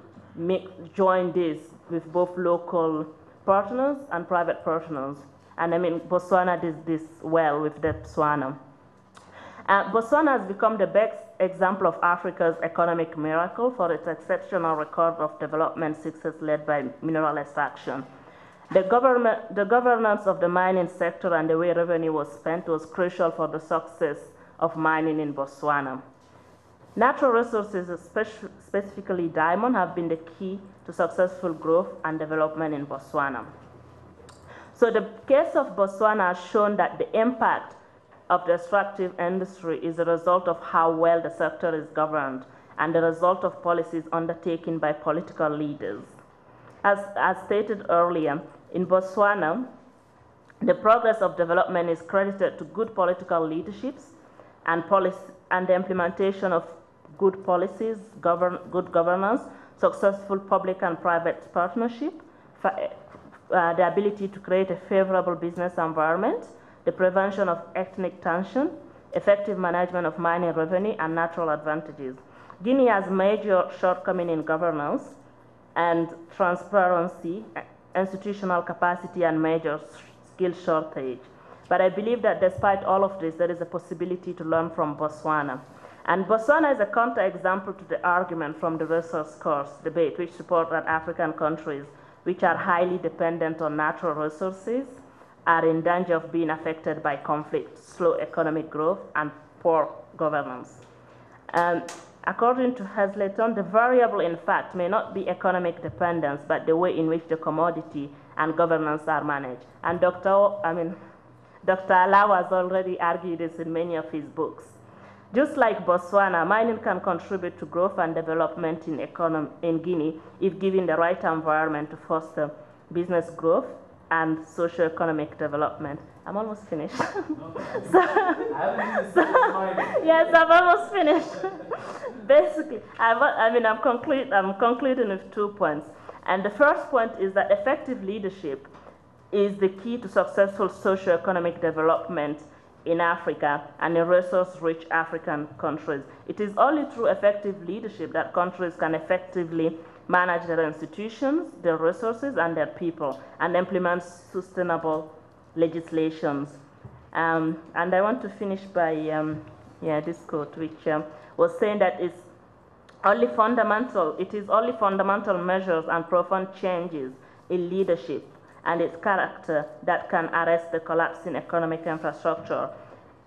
join this with both local partners and private partners. And I mean, Botswana did this well with the Botswana. Botswana has become the best example of Africa's economic miracle for its exceptional record of development success led by mineral extraction. The governance of the mining sector and the way revenue was spent was crucial for the success of mining in Botswana. Natural resources, specifically diamond, have been the key to successful growth and development in Botswana. So the case of Botswana has shown that the impact of the extractive industry is a result of how well the sector is governed and the result of policies undertaken by political leaders. As stated earlier, in Botswana, the progress of development is credited to good political leaderships and the implementation of good policies, good governance, successful public and private partnership, the ability to create a favorable business environment, the prevention of ethnic tension, effective management of mining revenue, and natural advantages. Guinea has major shortcomings in governance and transparency, institutional capacity, and major skill shortage. But I believe that despite all of this, there is a possibility to learn from Botswana. And Botswana is a counterexample to the argument from the resource course debate, which support that African countries, which are highly dependent on natural resources, are in danger of being affected by conflict, slow economic growth, and poor governance. According to Hazleton, the variable, in fact, may not be economic dependence, but the way in which the commodity and governance are managed. And Dr. Alao has already argued this in many of his books. Just like Botswana, mining can contribute to growth and development in Guinea if given the right environment to foster business growth and socio-economic development. I'm almost finished. Yes, I'm almost finished. Basically, I'm concluding with 2 points. And the first point is that effective leadership is the key to successful socio-economic development in Africa and in resource-rich African countries. It is only through effective leadership that countries can effectively manage their institutions, their resources, and their people, and implement sustainable legislations. And I want to finish by this quote, which was saying that it is only fundamental measures and profound changes in leadership and its character that can arrest the collapsing economic infrastructure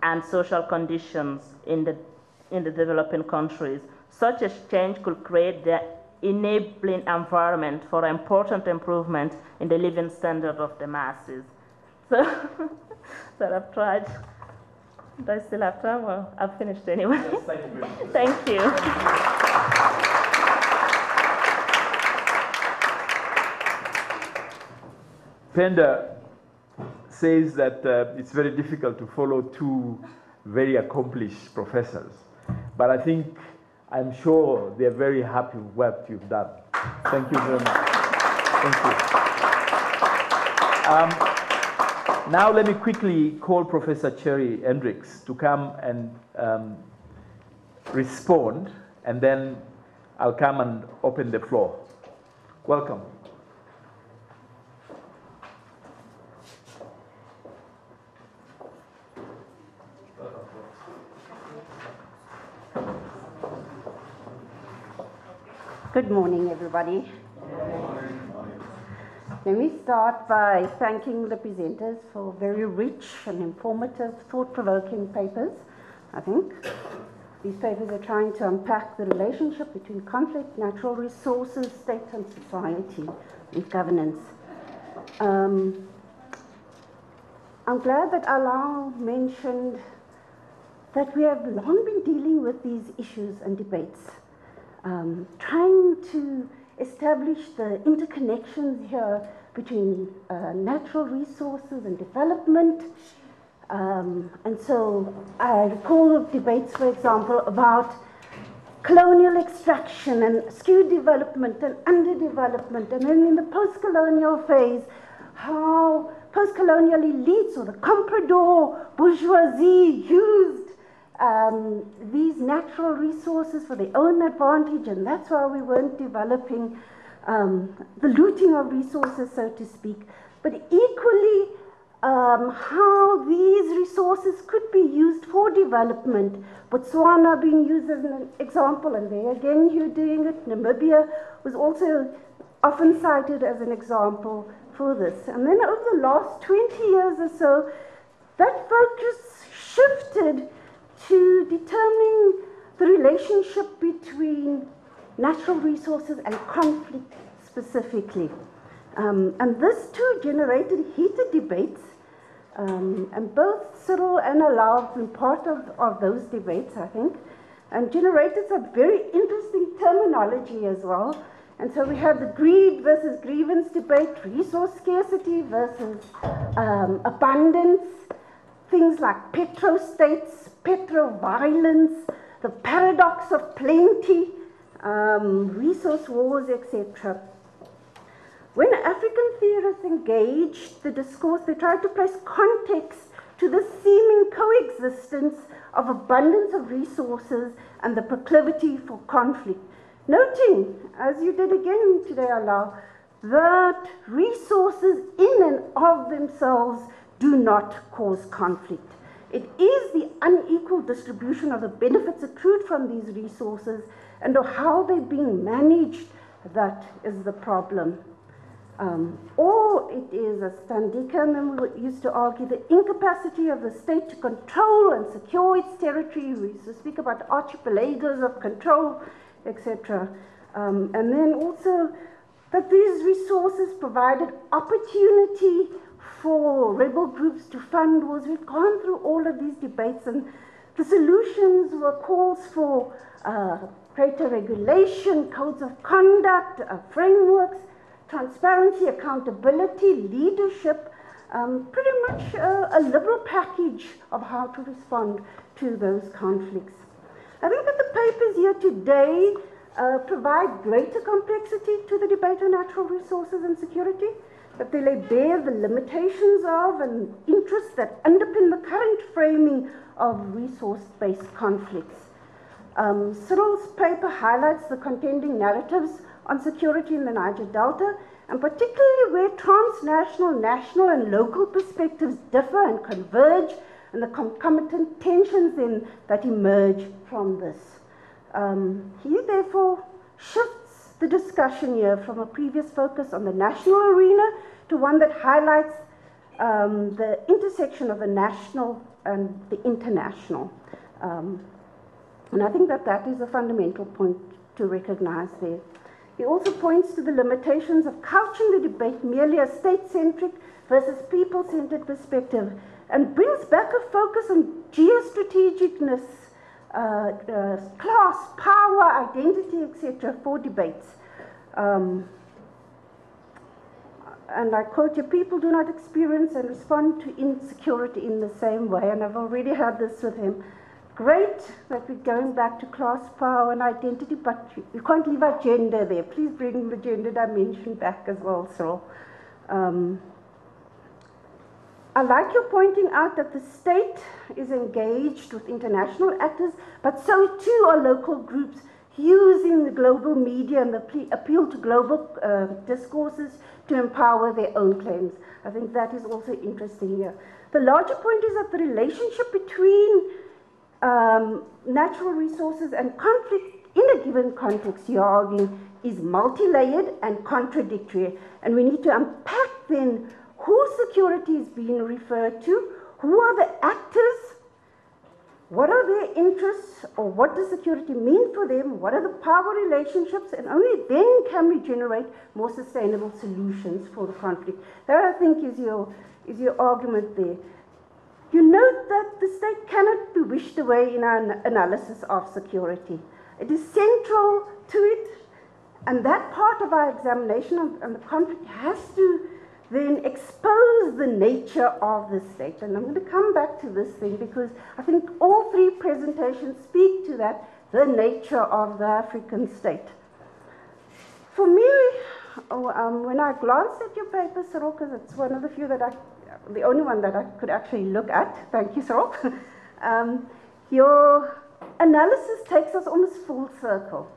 and social conditions in the developing countries. Such a change could create the enabling environment for important improvement in the living standard of the masses. So I've tried. Do I still have time? Well, I've finished anyway. Yes, thank you very much. Thank you. Penda says that it's very difficult to follow two very accomplished professors, but I'm sure they're very happy with what you've done. Thank you very much. Thank you. Now let me quickly call Professor Cherry Hendricks to come and respond, and then I'll come and open the floor. Welcome. Good morning, everybody. Let me start by thanking the presenters for very rich and informative, thought-provoking papers, I think. These papers are trying to unpack the relationship between conflict, natural resources, state and society, and governance. I'm glad that Alao mentioned that we have long been dealing with these issues and debates, trying to establish the interconnections here between natural resources and development. And so I recall debates, for example, about colonial extraction and skewed development and underdevelopment, and then in the post-colonial phase, how post-colonial elites or the comprador bourgeoisie used these natural resources for their own advantage, and that's why we weren't developing the looting of resources, so to speak. But equally, how these resources could be used for development. Botswana being used as an example, and there again you're doing it. Namibia was also often cited as an example for this. And then over the last 20 years or so, that focus shifted to determining the relationship between natural resources and conflict specifically. And this too generated heated debates, and both Cyril and Alao have been part of those debates, I think, and generated some very interesting terminology as well. And so we had the greed versus grievance debate, resource scarcity versus abundance, things like petro-states, petro-violence, the paradox of plenty, resource wars, etc. When African theorists engaged the discourse, they tried to place context to the seeming coexistence of abundance of resources and the proclivity for conflict, noting, as you did again today, Alao, that resources in and of themselves do not cause conflict. It is the unequal distribution of the benefits accrued from these resources and of how they're being managed that is the problem. Or it is, as Thandika used to argue, the incapacity of the state to control and secure its territory. We used to speak about archipelagos of control, etc. And then also that these resources provided opportunity for rebel groups to fund wars. We've gone through all of these debates, and the solutions were calls for greater regulation, codes of conduct, frameworks, transparency, accountability, leadership, pretty much a liberal package of how to respond to those conflicts. I think that the papers here today provide greater complexity to the debate on natural resources and security, that they lay bare the limitations of and interests that underpin the current framing of resource-based conflicts. Cyril's paper highlights the contending narratives on security in the Niger Delta, and particularly where transnational, national, and local perspectives differ and converge, and the concomitant tensions then that emerge from this. He therefore shifts the discussion here from a previous focus on the national arena to one that highlights the intersection of the national and the international. And I think that that is a fundamental point to recognize there. He also points to the limitations of couching the debate merely as state-centric versus people-centered perspective, and brings back a focus on geostrategicness, class, power, identity, etc. for debates. And I quote here, people do not experience and respond to insecurity in the same way, and I've already had this with him. Great that we're going back to class, power, and identity, but you can't leave our gender there. Please bring the gender dimension back as well, Cyril. I like your pointing out that the state is engaged with international actors, but so too are local groups using the global media and the appeal to global discourses to empower their own claims. I think that is also interesting here. The larger point is that the relationship between natural resources and conflict in a given context, you're arguing, is multi-layered and contradictory. And we need to unpack then who security is being referred to, who are the actors, What are their interests, or what does security mean for them? What are the power relationships? And only then can we generate more sustainable solutions for the conflict. That, I think, is your argument there. You note that the state cannot be wished away in our analysis of security. It is central to it, and that part of our examination on the conflict has to then expose the nature of the state. And I'm going to come back to this thing because I think all three presentations speak to that, the nature of the African state. For me, when I glanced at your paper, Cyril, because it's one of the few that the only one that I could actually look at, thank you, Cyril, your analysis takes us almost full circle.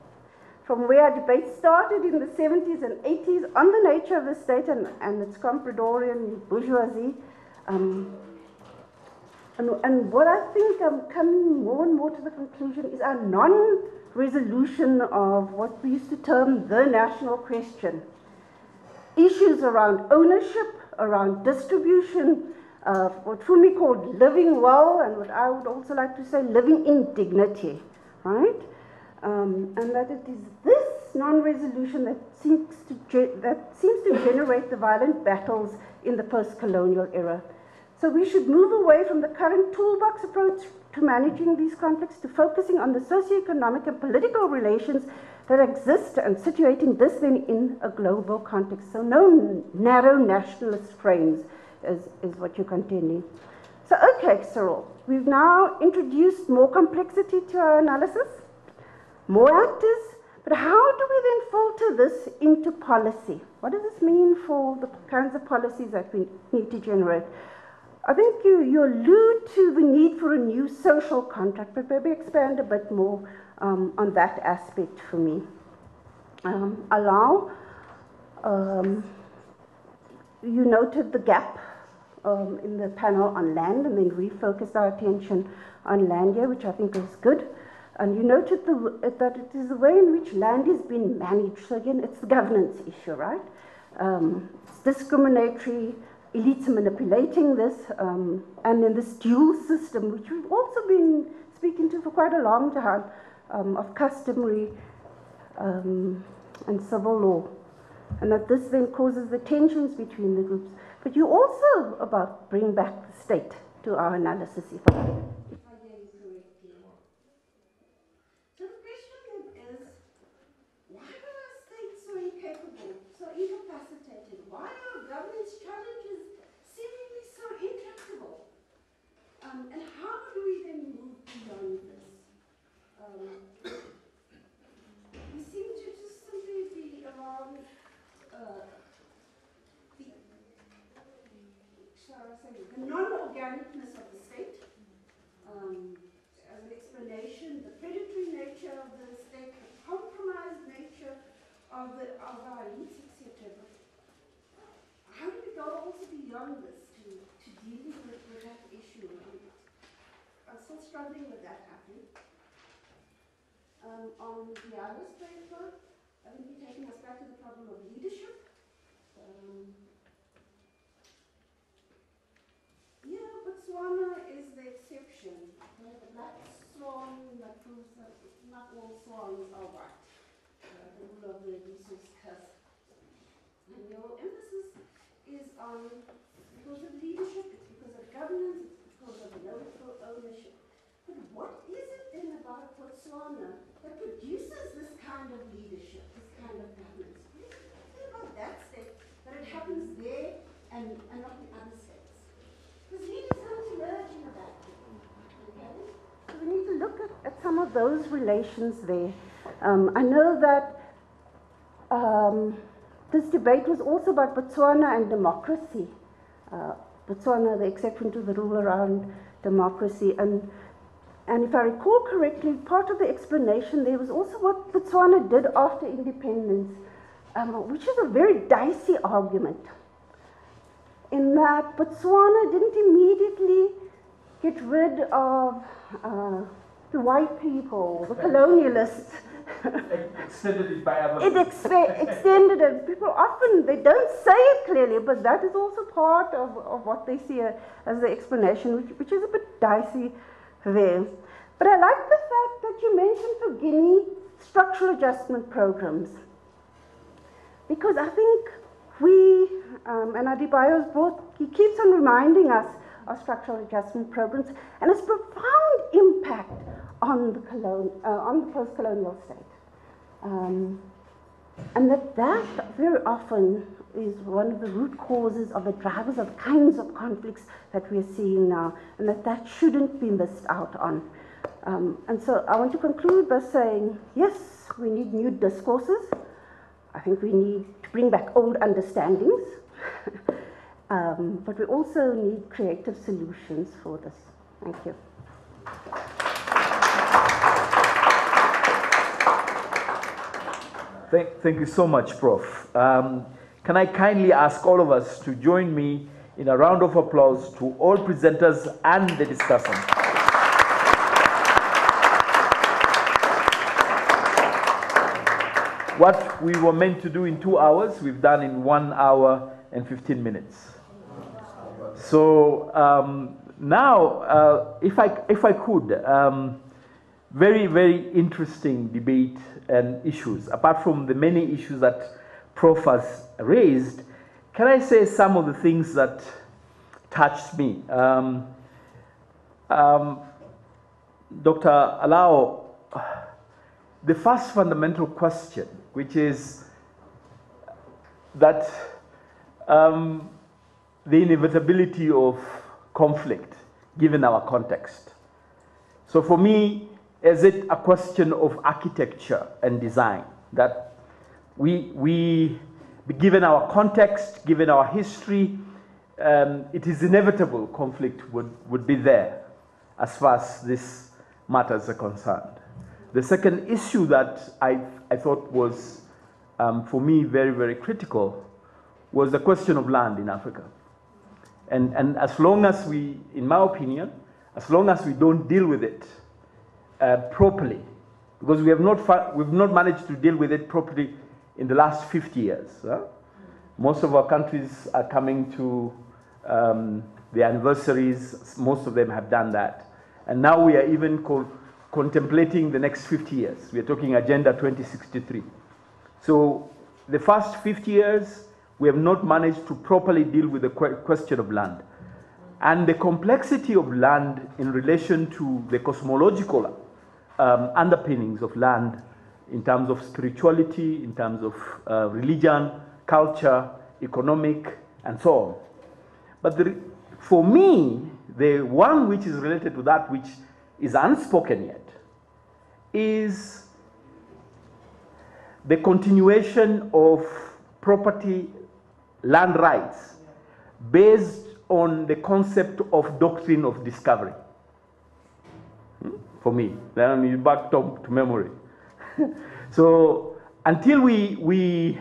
From where our debate started in the 70s and 80s on the nature of the state and its compradorian bourgeoisie. And what I think I'm coming more and more to the conclusion is our non-resolution of what we used to term the national question. Issues around ownership, around distribution, what Funmi called living well, and what I would also like to say living in dignity, right? And that it is this non-resolution that seems to generate the violent battles in the post-colonial era. So we should move away from the current toolbox approach to managing these conflicts to focusing on the socio-economic and political relations that exist and situating this then in a global context. So no narrow nationalist frames is what you're contending. So okay, Cyril, we've now introduced more complexity to our analysis, more actors, but how do we then filter this into policy? What does this mean for the kinds of policies that we need to generate? I think you allude to the need for a new social contract, but maybe expand a bit more on that aspect for me. Alao, you noted the gap in the panel on land, and then refocused our attention on land here, which I think is good. And you noted that it is the way in which land is being managed. So again, it's the governance issue, right? It's discriminatory, elites are manipulating this, and then this dual system, which we've also been speaking to for quite a long time, of customary and civil law. And that this then causes the tensions between the groups. But you also about bring back the state to our analysis, if I hear you correctly. So the question then is, why are our states so incapable, so incapacitated? Why are government's challenges seemingly so intractable? And how do we then move beyond this? We seem to just simply be around the non-organicness of the state, as an explanation, the predatory nature of the state, the compromised nature of our elites, etc. How do we go also beyond this to dealing with that issue? I'm still struggling with that happening. On Diallo's paper, I think you're taking us back to the problem of leadership. Bostwana is the exception. The black swan that proves that not all swans are white. The rule of the resource curse. And your emphasis is on because of leadership, it's because of governance, it's because of local ownership. But what is it then about Botswana that produces this kind of leadership, this kind of governance? What is it about that state that it happens there and not in other states? Because leaders don't emerge in a vacuum. Okay? So we need to look at some of those relations there. I know that this debate was also about Botswana and democracy. Botswana, the exception to the rule around democracy. And if I recall correctly, part of the explanation there was also what Botswana did after independence, which is a very dicey argument. In that Botswana didn't immediately get rid of the white people, the colonialists. Extended it by other It extended it. People often, they don't say it clearly, but that is also part of what they see as the explanation, which is a bit dicey there. But I like the fact that you mentioned for Guinea structural adjustment programs. Because I think we, and Adebayo's brought, he keeps on reminding us of structural adjustment programs and its profound impact on the post-colonial state. And that very often is one of the root causes of the drivers of kinds of conflicts that we're seeing now, and that shouldn't be missed out on. And so I want to conclude by saying, yes, we need new discourses. I think we need to bring back old understandings, but we also need creative solutions for this. Thank you. Thank you so much, Prof. Can I kindly ask all of us to join me in a round of applause to all presenters and the discussants. What we were meant to do in 2 hours, we've done in 1 hour and 15 minutes. So now, if I could, very, very interesting debate and issues. Apart from the many issues that Prof has raised, can I say some of the things that touched me? Dr. Alao, the first fundamental question, which is that the inevitability of conflict, given our context. So for me, is it a question of architecture and design, that we given our context, given our history, it is inevitable conflict would be there as far as these matters are concerned. The second issue that I thought was, for me, very, very critical was the question of land in Africa. And as long as we, in my opinion, as long as we don't deal with it properly, because we've not managed to deal with it properly in the last 50 years. Most of our countries are coming to the anniversaries. Most of them have done that. And now we are even contemplating the next 50 years. We are talking Agenda 2063. So the first 50 years, we have not managed to properly deal with the question of land. And the complexity of land in relation to the cosmological underpinnings of land in terms of spirituality, in terms of religion, culture, economic, and so on. But for me, the one which is related to that, which is unspoken yet, is the continuation of property land rights based on the concept of doctrine of discovery. For me, then you back to memory. So until we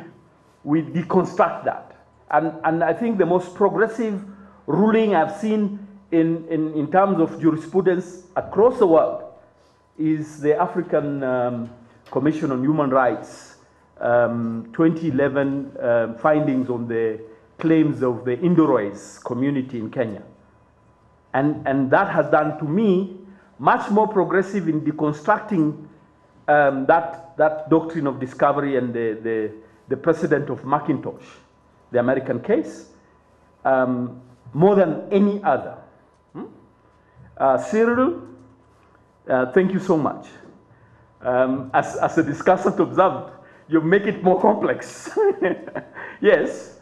deconstruct that, and I think the most progressive ruling I've seen in terms of jurisprudence across the world is the African Commission on Human Rights 2011 findings on the claims of the Indorois community in Kenya. And that has done, to me, much more progressive in deconstructing that doctrine of discovery and the precedent of McIntosh, the American case, more than any other. Cyril, thank you so much. As a discussant observed, you make it more complex. Yes.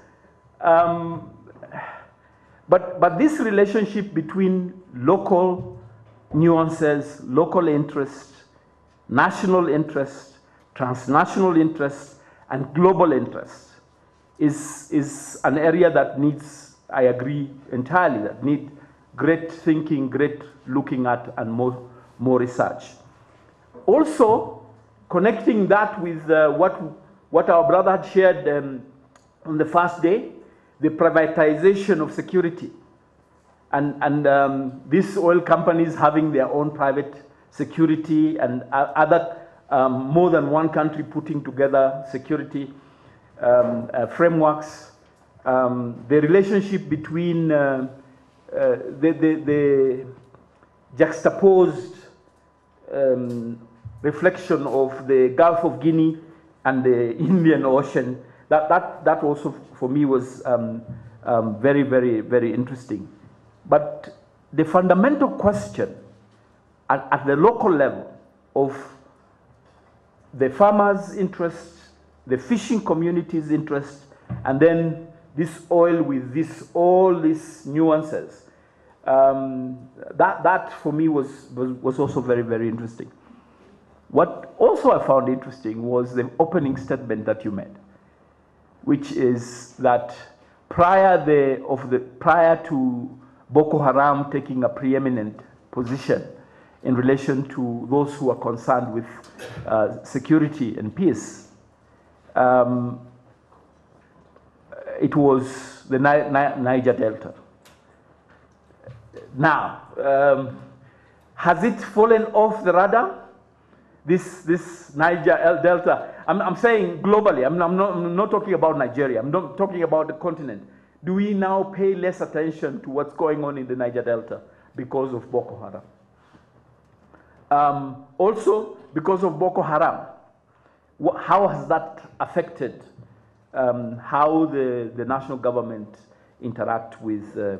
But this relationship between local nuances, local interest, national interest, transnational interest, and global interest is an area that needs, I agree entirely, that need great thinking, great looking at, and more research. Also, connecting that with what our brother had shared on the first day, the privatization of security. And these oil companies having their own private security, and other, more than one country putting together security frameworks. The relationship between the juxtaposed reflection of the Gulf of Guinea and the Indian Ocean. That also for me was very, very, very interesting. But the fundamental question at the local level of the farmers' interest, the fishing community's interest, and then this oil with all these nuances, that for me was also very, very interesting. What also I found interesting was the opening statement that you made, which is that prior to Boko Haram taking a preeminent position in relation to those who are concerned with security and peace, it was the Niger Delta. Now, has it fallen off the radar? This Niger Delta, I'm saying globally, I'm not talking about Nigeria, I'm not talking about the continent. Do we now pay less attention to what's going on in the Niger Delta because of Boko Haram? Also, because of Boko Haram, how has that affected how the national government interact with the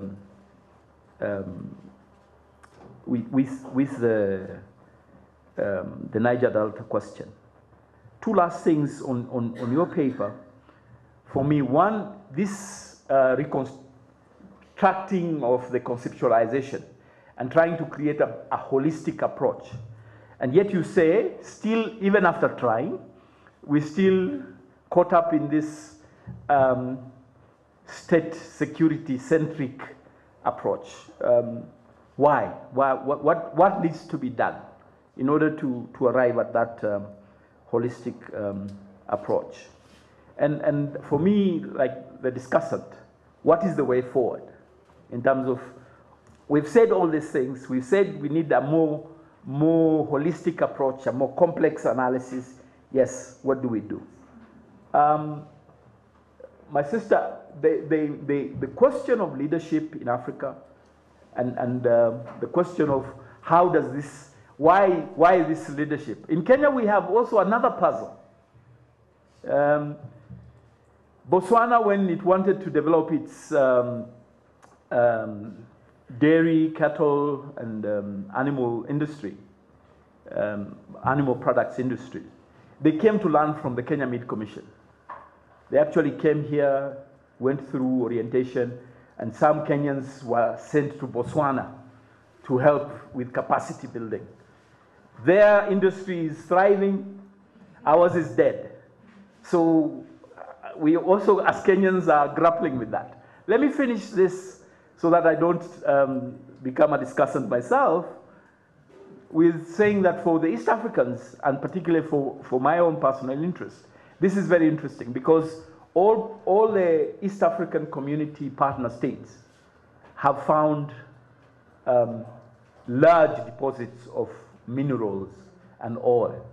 Niger Delta question? Two last things on your paper. For me, one, this reconstructing of the conceptualization and trying to create a holistic approach. And yet you say, still, even after trying, we're still caught up in this state security-centric approach. Why? What needs to be done in order to arrive at that holistic approach? And for me, like the discussant, what is the way forward in terms of, we've said all these things, we've said we need a more holistic approach, a more complex analysis. Yes, what do we do? My sister, the question of leadership in Africa and the question of how does this, why this leadership? In Kenya, we have also another puzzle. Botswana, when it wanted to develop its dairy, cattle, and animal industry, animal products industry, they came to learn from the Kenya Meat Commission. They actually came here, went through orientation, and some Kenyans were sent to Botswana to help with capacity building. Their industry is thriving, ours is dead. So we also, as Kenyans, are grappling with that. Let me finish this so that I don't become a discussant myself, with saying that for the East Africans, and particularly for my own personal interest, this is very interesting because all the East African community partner states have found large deposits of minerals and oil.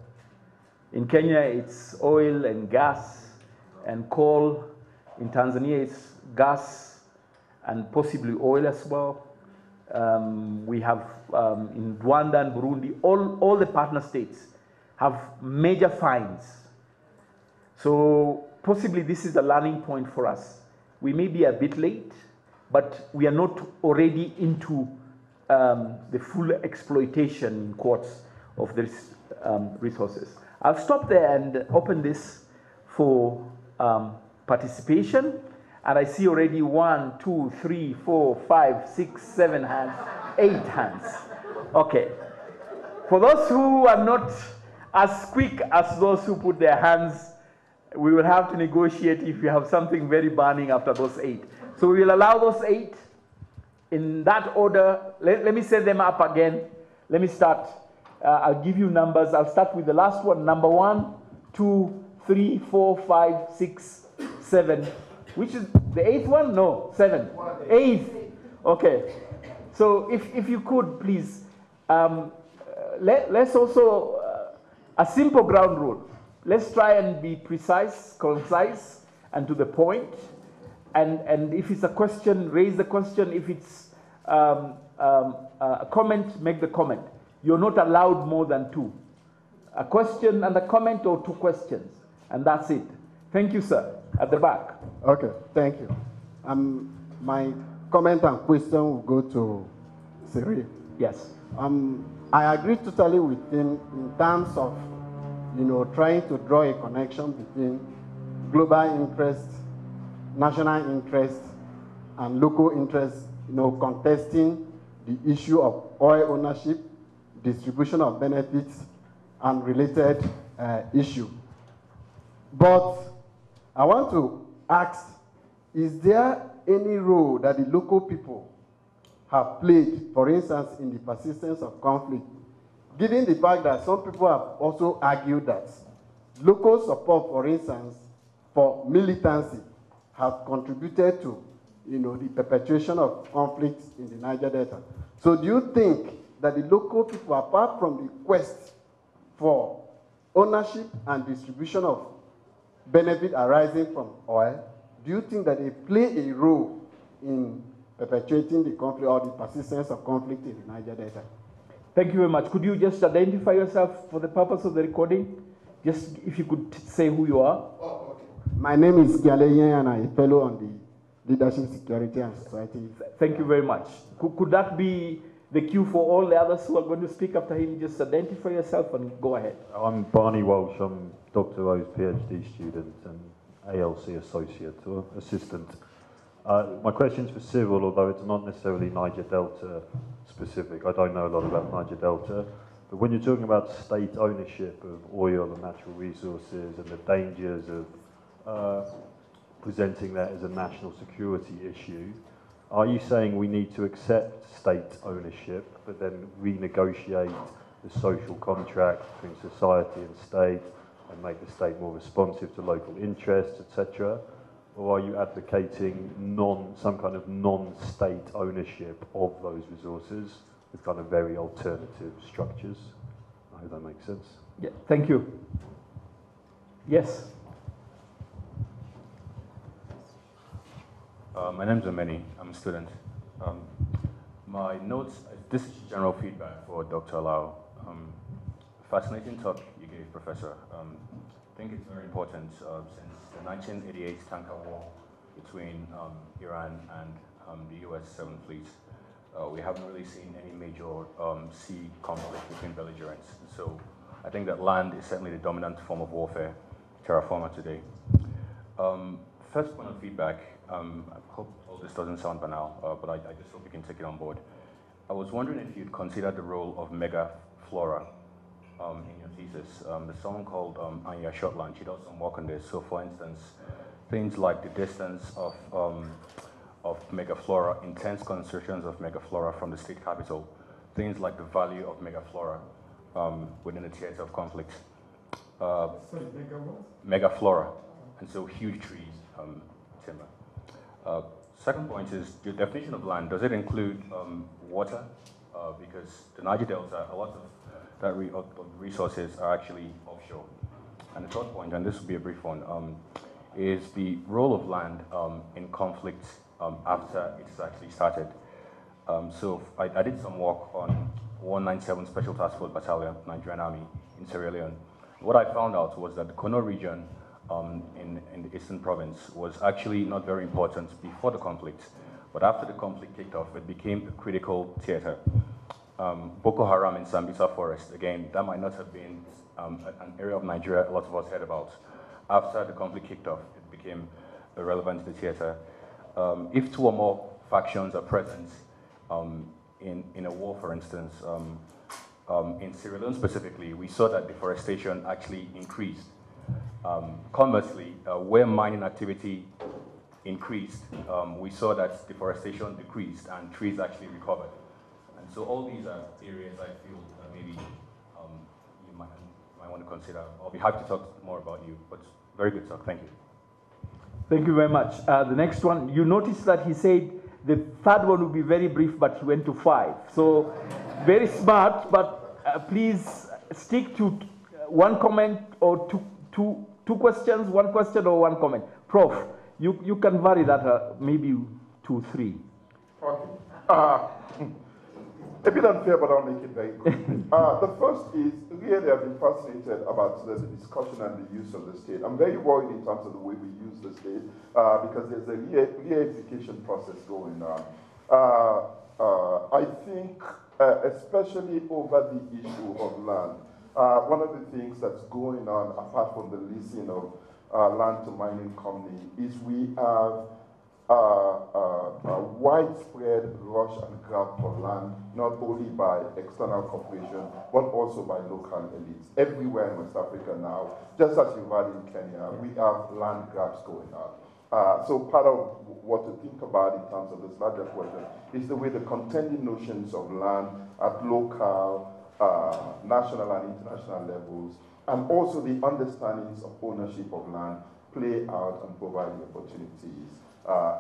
In Kenya, it's oil and gas and coal. In Tanzania, it's gas and possibly oil as well. We have in Rwanda and Burundi, all the partner states have major finds. So possibly this is a learning point for us. We may be a bit late, but we are not already into the full exploitation, in quotes, of these resources. I'll stop there and open this for participation. And I see already 1, 2, 3, 4, 5, 6, 7 hands, 8 hands. Okay. For those who are not as quick as those who put their hands, we will have to negotiate if you have something very burning after those 8. So we will allow those 8 in that order. Let me set them up again. Let me start. I'll give you numbers. I'll start with the last one. Number 1, 2, 3, 4, 5, 6, 7. Which is the 8th one? No, 7. 8th. Okay. So if you could, please, let's also, a simple ground rule. Let's try and be precise, concise, and to the point. And if it's a question, raise the question. If it's a comment, make the comment. You're not allowed more than two. A question and a comment, or two questions, and that's it. Thank you, sir. At the back. Okay, thank you. My comment and question will go to Cyril. Yes. I agree totally with him in terms of, trying to draw a connection between global interests, national interests, and local interests, contesting the issue of oil ownership, distribution of benefits, and related issue. But I want to ask, is there any role that the local people have played, for instance, in the persistence of conflict, given the fact that some people have also argued that local support, for instance, for militancy has contributed to, the perpetuation of conflicts in the Niger Delta. So do you think that the local people, apart from the quest for ownership and distribution of benefit arising from oil, do you think that they play a role in perpetuating the conflict or the persistence of conflict in the Niger Delta? Thank you very much. Could you just identify yourself for the purpose of the recording? Just if you could say who you are. Oh, okay. My name is Siera and I'm a fellow on the Leadership, Security and Society. Thank you very much. Could that be the cue for all the others who are going to speak after him? Just identify yourself and go ahead. I'm Barney Walsh. I'm Dr. O's PhD student and ALC associate or assistant. My question's for Cyril, although it's not necessarily Niger Delta specific. I don't know a lot about Niger Delta. But when you're talking about state ownership of oil and natural resources and the dangers of presenting that as a national security issue, are you saying we need to accept state ownership but then renegotiate the social contract between society and state and make the state more responsive to local interests, etc.? Or are you advocating some kind of non-state ownership of those resources with kind of very alternative structures? I hope that makes sense. Yeah, thank you. Yes. My name's Omeni. I'm a student. My notes, this is general feedback for Dr. Alao. Fascinating talk you gave, Professor. I think it's very important since the 1988 tanker war between Iran and the US 7th Fleet. We haven't really seen any major sea conflict between belligerents. So I think that land is certainly the dominant form of warfare, terra firma today. First point of feedback, I hope all this doesn't sound banal, but I just hope you can take it on board. I was wondering if you'd consider the role of megaflora in your thesis. There's someone called Anya Shotland. She does some work on this. So for instance, things like the distance of megaflora, intense concentrations of megaflora from the state capital, things like the value of megaflora within the theater of conflict. Sorry, megaflora, and so huge trees, timber. Second point is your definition of land. Does it include water? Because the Niger Delta, a lot of that resources are actually offshore. And the third point, and this will be a brief one, is the role of land in conflict after it's actually started. So I did some work on 197 Special Task Force Battalion, Nigerian Army in Sierra Leone. What I found out was that the Kono region in the eastern province was actually not very important before the conflict, but after the conflict kicked off, it became a critical theater. Boko Haram in Sambisa Forest, again, that might not have been an area of Nigeria a lot of us heard about. After the conflict kicked off, it became relevant to the theater. If two or more factions are present in a war, for instance, in Sierra Leone specifically, we saw that deforestation actually increased. Conversely, where mining activity increased, we saw that deforestation decreased and trees actually recovered. And so all these are areas I feel that maybe you might want to consider. I'll be happy to talk more about you, but very good talk. Thank you. Thank you very much. The next one, you notice that he said the third one will be very brief, but he went to 5. So very smart, but please stick to one comment or two questions, one question or one comment. Prof, you can vary that maybe 2, 3. Okay. A bit unfair, but I'll make it very quick. The first is, really I've been fascinated about the discussion and the use of the state. I'm very worried in terms of the way we use the state, because there's a re-education process going on. I think, especially over the issue of land, one of the things that's going on, apart from the leasing of land to mining company, is we have a widespread rush and grab for land, not only by external corporations, but also by local elites. Everywhere in West Africa now, just as you've had in Kenya, we have land grabs going on. So part of what to think about in terms of this larger question is the way the contending notions of land at local, national and international levels, and also the understandings of ownership of land play out and provide the opportunities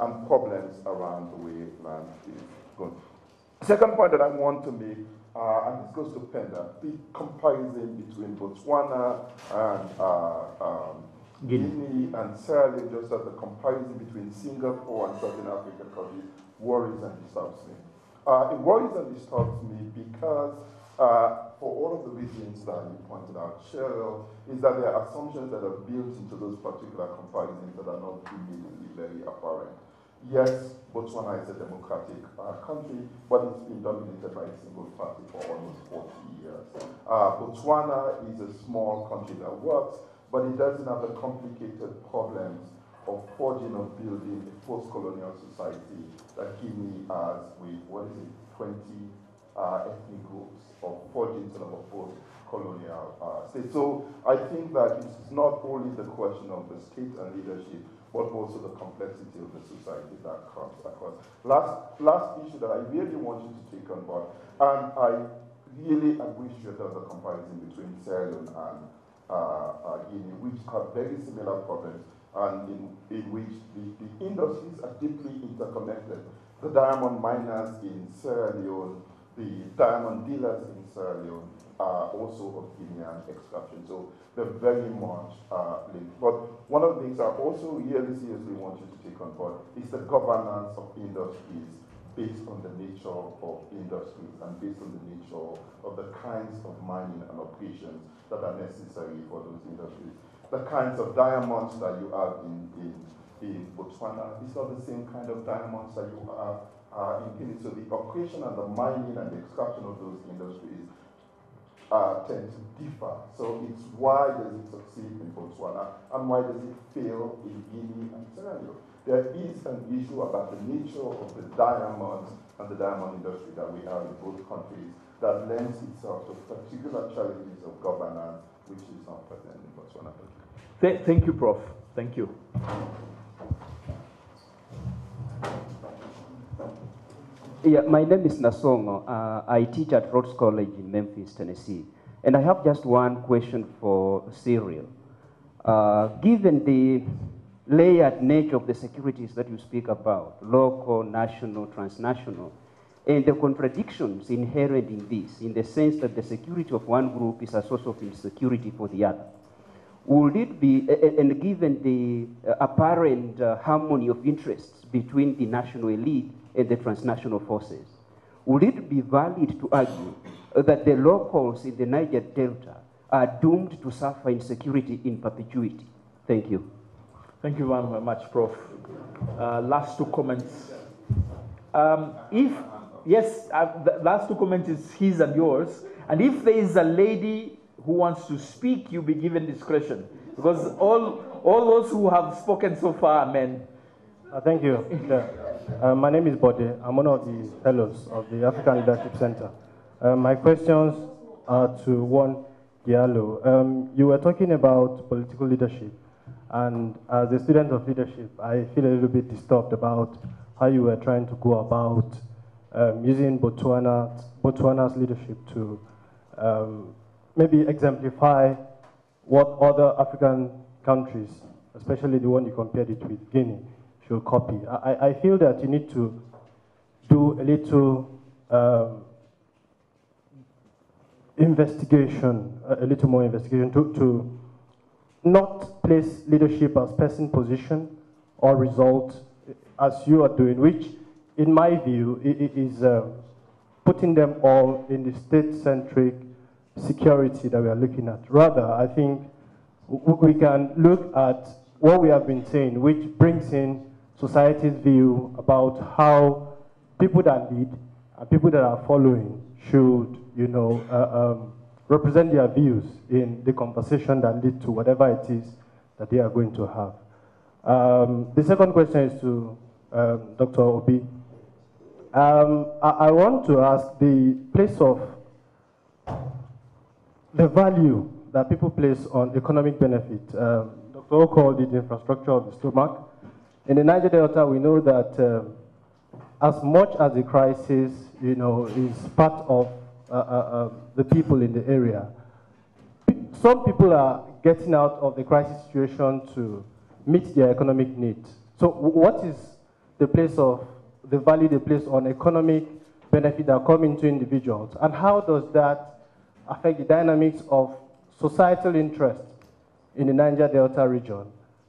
and problems around the way land is going. Second point that I want to make, and this goes to Penda, the comparison between Botswana and Guinea and Sierra Leone, just as the comparison between Singapore and Southern African countries, worries and disturbs me. It worries and disturbs me because for all of the reasons that you pointed out, Cyril, is that there are assumptions that are built into those particular comparisons that are not immediately very apparent. Yes, Botswana is a democratic country, but it's been dominated by a single party for almost 40 years. Botswana is a small country that works, but it doesn't have the complicated problems of forging or building a post-colonial society that Guinea has with, 20 ethnic groups, or forging sort of a post-colonial state. So I think that it's not only the question of the state and leadership, but also the complexity of the society that comes across. Last issue that I really want you to take on board, and I really wish you had done the comparison between Sierra Leone and Guinea, which have very similar problems, and in which the industries are deeply interconnected. The diamond miners in Sierra Leone, the diamond dealers in Sierra Leone are also of Guinean extraction, so they're very much linked. But one of the things I also really seriously want you to take on board is the governance of industries based on the nature of industries and based on the nature of the kinds of mining and operations that are necessary for those industries. The kinds of diamonds that you have in Botswana is not the same kind of diamonds that you have in Guinea. So the operation and the mining and the extraction of those industries tend to differ. So it's why does it succeed in Botswana and why does it fail in Guinea and Sierra Leone? There is an issue about the nature of the diamonds and the diamond industry that we have in both countries that lends itself to particular challenges of governance, which is not present in Botswana. Thank you, Prof. Thank you. Yeah, my name is Nasongo. I teach at Rhodes College in Memphis, Tennessee. And I have just one question for Cyril. Given the layered nature of the securities that you speak about, local, national, transnational, and the contradictions inherent in this, in the sense that the security of one group is a source of insecurity for the other, would it be, and given the apparent harmony of interests between the national elite and the transnational forces, would it be valid to argue that the locals in the Niger Delta are doomed to suffer insecurity in perpetuity? Thank you. Thank you very much, Prof. Last two comments. The last two comments is his and yours. And if there is a lady who wants to speak, you'll be given discretion. Because all those who have spoken so far are men. Thank you. Yeah. My name is Bode. I'm one of the fellows of the African Leadership Center. My questions are to one Diallo. You were talking about political leadership. And as a student of leadership, I feel a little bit disturbed about how you were trying to go about using Botswana's leadership to maybe exemplify what other African countries, especially the one you compared it with, Guinea, should copy. I feel that you need to do a little investigation, a little more investigation to not place leadership as person, position, or result as you are doing, which in my view, is putting them all in the state-centric security that we are looking at. Rather, I think we can look at what we have been saying, which brings in society's view about how people that lead and people that are following should, represent their views in the conversation that lead to whatever it is that they are going to have. The second question is to Dr. Obi. I want to ask the place of the value that people place on economic benefit. Dr. O called it infrastructure of the stomach. In the Niger Delta, we know that as much as the crisis, is part of the people in the area, some people are getting out of the crisis situation to meet their economic needs. So what is the place of the value they place on economic benefit that come into individuals, and how does that affect the dynamics of societal interest in the Niger Delta region?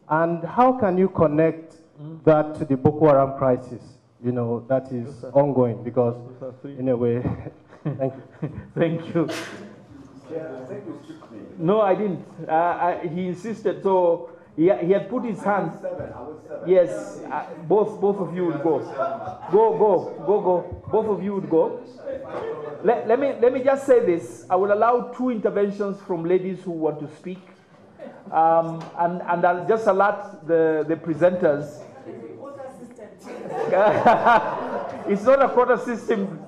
And how can you connect that to the Boko Haram crisis, that is ongoing? Because in a way, thank you. Thank you. Yeah, I think you skipped me. No, I didn't. He insisted, so he had put his hands. I was seven. Yes, both of you would go. Go. Both of you would go. Let me just say this. I will allow 2 interventions from ladies who want to speak, and I'll just alert the presenters. It's not a quota system,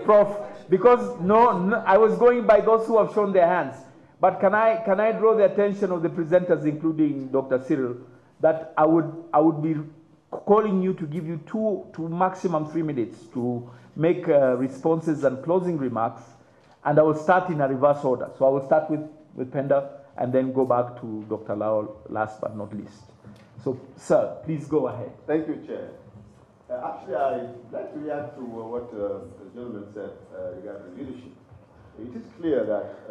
Prof. Because no, I was going by those who have shown their hands. But can I draw the attention of the presenters, including Dr. Cyril, that I would be calling you to give you 2 to maximum 3 minutes to make responses and closing remarks, and I will start in a reverse order. So I will start with Penda and then go back to Dr. Alao, last but not least. So, sir, please go ahead. Thank you, Chair. Actually, I'd like to react to what the gentleman said regarding leadership. It is clear that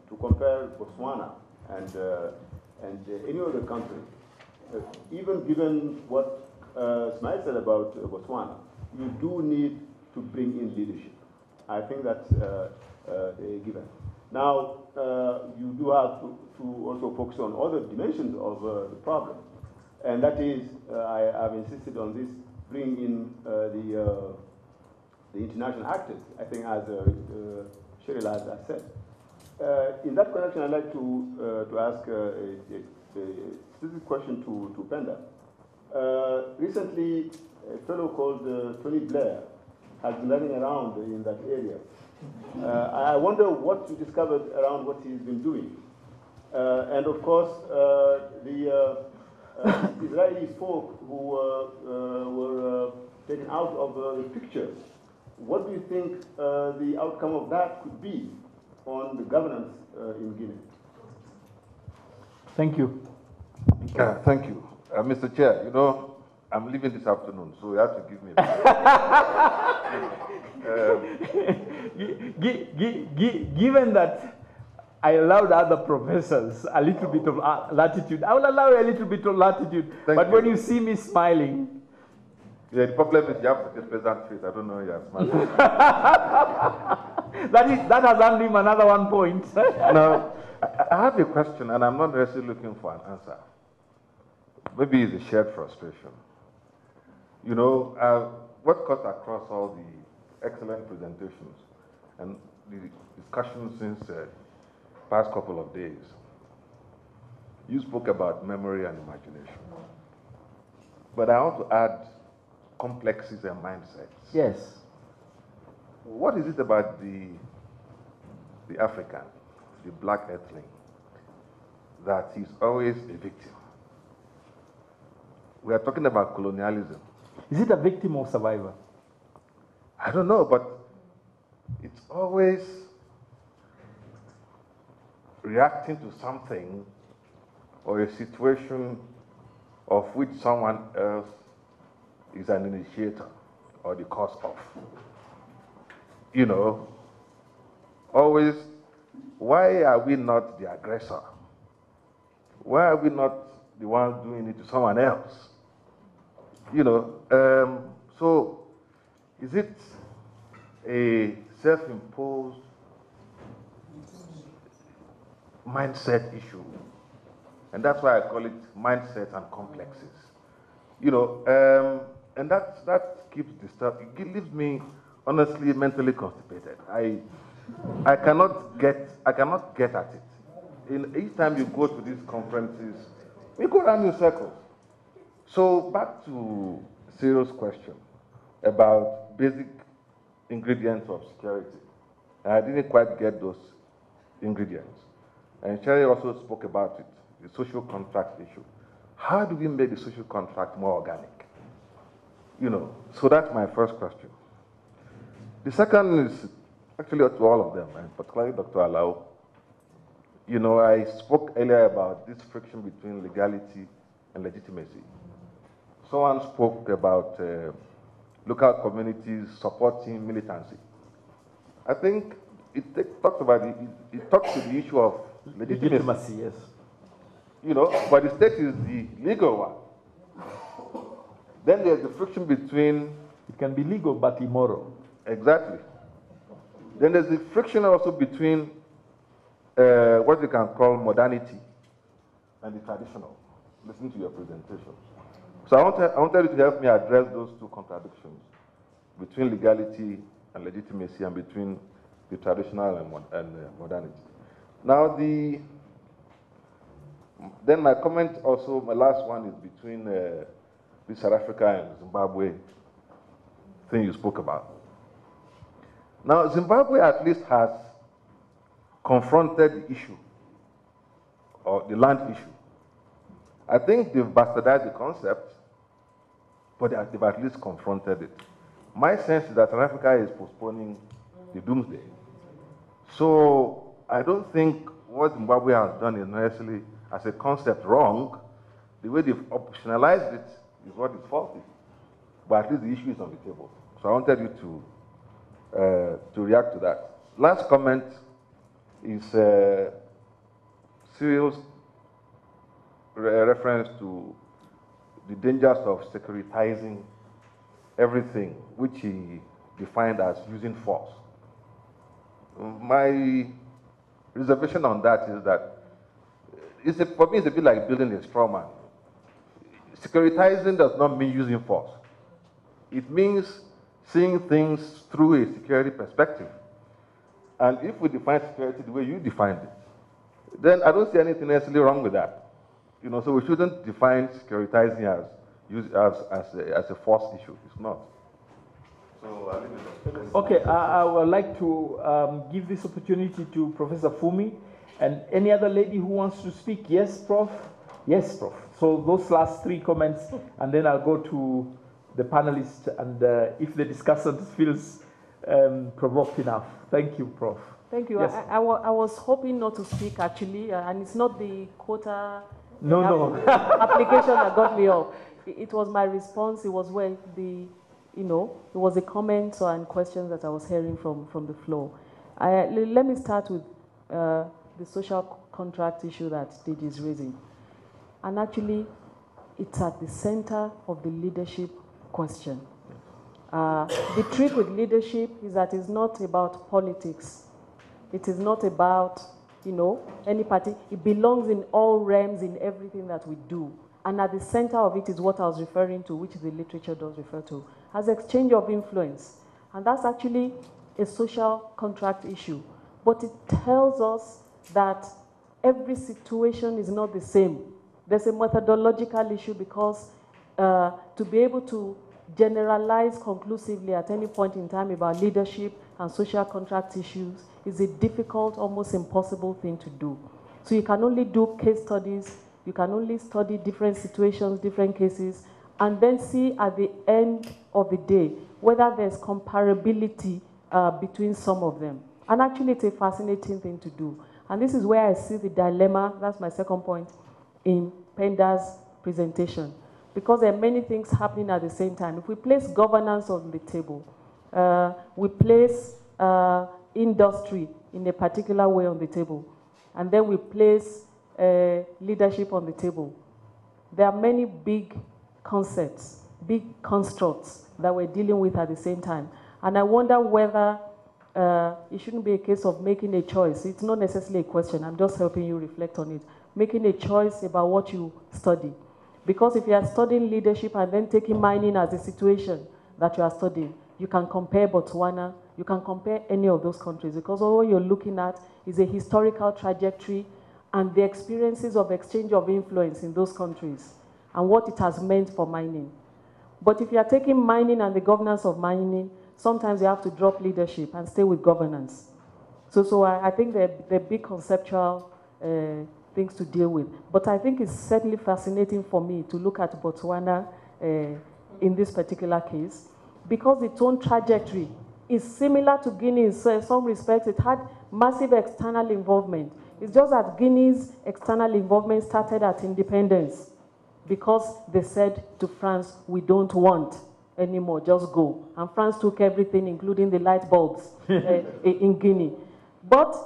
to compare Botswana and any other country, even given what Smile said about Botswana, you do need to bring in leadership. I think that's a given. Now, you do have to also focus on other dimensions of the problem. And that is, I have insisted on this, bring in the international actors, I think, as Cyril has said. In that connection, I'd like to ask a specific question to Penda. Recently, a fellow called Tony Blair has been running around in that area. I wonder what you discovered around what he's been doing. And of course, the Israeli folk who were taken out of the picture. What do you think the outcome of that could be on the governance in Guinea? Thank you. Thank you. Mr. Chair, I'm leaving this afternoon, so you have to give me a Given that I allowed other professors a little bit of latitude, I will allow you a little bit of latitude. But when you see me smiling... Yeah, the problem is you have such a pleasant face. I don't know you are smiling. that has earned him another 1 point. Now, I have a question, and I'm not necessarily looking for an answer. Maybe it's a shared frustration. What cuts across all the excellent presentations and the discussions since the past couple of days, you spoke about memory and imagination. But I want to add complexes and mindsets. Yes. What is it about the African, the black earthling, that he's always a victim? We are talking about colonialism. Is it a victim or survivor? I don't know, but it's always reacting to something or a situation of which someone else is an initiator or the cause of. Always, why are we not the aggressor? Why are we not the ones doing it to someone else? So, is it a self-imposed mindset issue? And that's why I call it mindset and complexes. You know, and that keeps disturbing. It leaves me honestly mentally constipated. I cannot get at it. Each time you go to these conferences, we go around in circles. So back to Cyril's question about basic ingredients of security. I didn't quite get those ingredients. And Sherry also spoke about it, the social contract issue. How do we make the social contract more organic? You know, so that's my first question. The second is actually to all of them, and particularly Dr. Alao. You know, I spoke earlier about this friction between legality and legitimacy. Someone spoke about local communities supporting militancy. I think it talks to the issue of legitimacy, yes. You know, but the state is the legal one. Then there's the friction between... It can be legal but immoral. Exactly. Then there's the friction also between what you can call modernity and the traditional. Listen to your presentation. So I wanted you to help me address those two contradictions between legality and legitimacy and between the traditional and modernity. Now, then my comment also, my last one is between the South Africa and Zimbabwe thing you spoke about. Now, Zimbabwe at least has confronted the issue, or the land issue. I think they've bastardized the concept, but they've at least confronted it. My sense is that South Africa is postponing the doomsday. So I don't think what Zimbabwe has done is necessarily, as a concept, wrong. The way they've optionalized it is what is faulty. But at least the issue is on the table. So I wanted you to react to that. Last comment is Cyril's reference to the dangers of securitizing everything, which he defined as using force. My reservation on that is that for me it's a bit like building a straw man. Securitizing does not mean using force. It means seeing things through a security perspective. And if we define security the way you defined it, then I don't see anything necessarily wrong with that. You know, so we shouldn't define securitizing as a force issue. It's not. So I leave it. Okay, I would like to give this opportunity to Professor Funmi and any other lady who wants to speak. Yes, Prof? Yes, Prof. So those last three comments, and then I'll go to the panelists, and if the discussion feels provoked enough. Thank you, Prof. Thank you. Yes. I was hoping not to speak, actually, and it's not the quota no. application that got me up. It was my response. It was where it was a comment and questions that I was hearing from the floor. Let me start with the social contract issue that DG is raising. And actually, it's at the center of the leadership question. The trick with leadership is that it's not about politics. It is not about, any party. It belongs in all realms, in everything that we do. And at the center of it is what I was referring to, which the literature does refer to, as exchange of influence. And that's actually a social contract issue. But it tells us that every situation is not the same. There's a methodological issue because to be able to generalize conclusively at any point in time about leadership and social contract issues is a difficult, almost impossible thing to do. So you can only do case studies, you can only study different situations, different cases, and then see at the end of the day whether there's comparability between some of them. And actually it's a fascinating thing to do. And this is where I see the dilemma, that's my second point, in Penda's presentation. Because there are many things happening at the same time. If we place governance on the table, we place industry in a particular way on the table, and then we place leadership on the table. There are many big concepts big constructs that we're dealing with at the same time. And I wonder whether it shouldn't be a case of making a choice. It's not necessarily a question. I'm just helping you reflect on it. Making a choice about what you study. Because if you are studying leadership and then taking mining as a situation that you are studying, you can compare Botswana, you can compare any of those countries, because all you're looking at is a historical trajectory and the experiences of exchange of influence in those countries and what it has meant for mining. But if you are taking mining and the governance of mining, sometimes you have to drop leadership and stay with governance. So I think they're big conceptual things to deal with. But I think it's certainly fascinating for me to look at Botswana in this particular case, because its own trajectory is similar to Guinea in some respects. It had massive external involvement. It's just that Guinea's external involvement started at independence because they said to France, we don't want anymore, just go. And France took everything, including the light bulbs in Guinea. But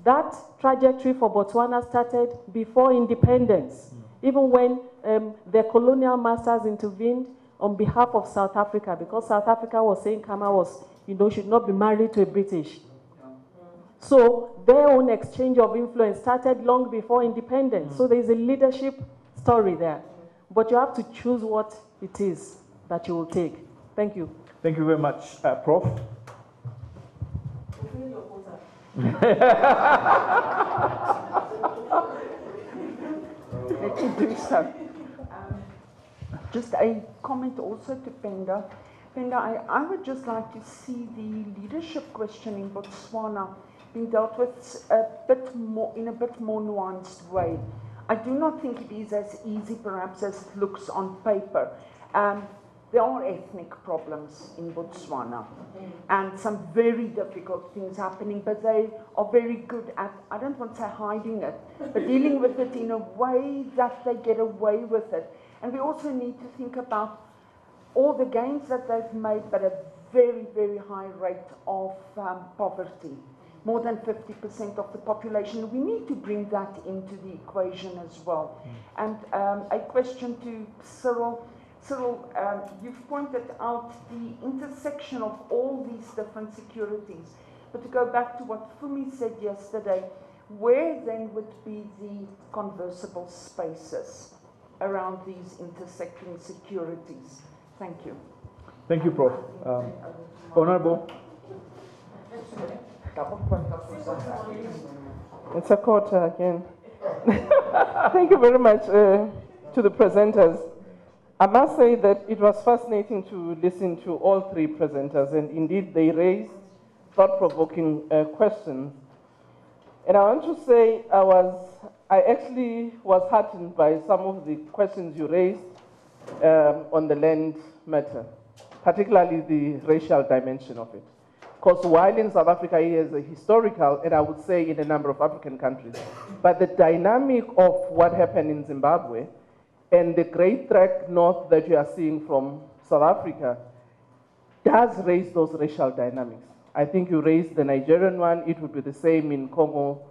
that trajectory for Botswana started before independence, even when the colonial masters intervened on behalf of South Africa, because South Africa was saying Kama was, should not be married to a British. So their own exchange of influence started long before independence. So there's a leadership story there. But you have to choose what it is that you will take. Thank you. Thank you very much, Prof. Let me do so. Just a comment also to Penda. Penda, I would just like to see the leadership question in Botswana being dealt with in a bit more nuanced way. I do not think it is as easy, perhaps, as it looks on paper. There are ethnic problems in Botswana and some very difficult things happening, but they are very good at, I don't want to say hiding it, but dealing with it in a way that they get away with it. And we also need to think about all the gains that they've made, but a very, very high rate of poverty. More than 50% of the population. We need to bring that into the equation as well. And a question to Cyril. Cyril, you've pointed out the intersection of all these different securities. But to go back to what Funmi said yesterday, where then would be the conversible spaces around these intersecting securities? Thank you. Thank you, Prof. Honorable. It's a quarter again. Thank you very much to the presenters. I must say that it was fascinating to listen to all three presenters, and indeed they raised thought-provoking questions. And I want to say I actually was heartened by some of the questions you raised on the land matter, particularly the racial dimension of it. Because while in South Africa it is a historical, and I would say in a number of African countries, but the dynamic of what happened in Zimbabwe and the great trek north that you are seeing from South Africa does raise those racial dynamics. I think you raised the Nigerian one, it would be the same in Congo,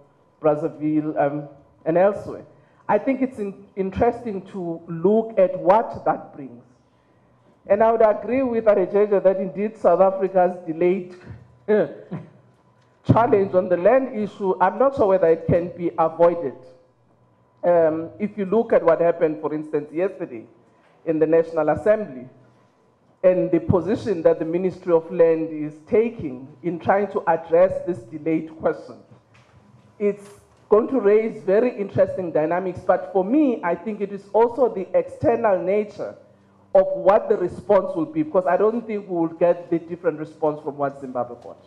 Brazzaville, and elsewhere. I think it's interesting to look at what that brings. And I would agree with Arejeje that indeed South Africa's delayed challenge on the land issue, I'm not sure whether it can be avoided. If you look at what happened, for instance, yesterday in the National Assembly, and the position that the Ministry of Land is taking in trying to address this delayed question, it's going to raise very interesting dynamics. But for me, I think it is also the external nature of what the response will be, because I don't think we will get the different response from what Zimbabwe got.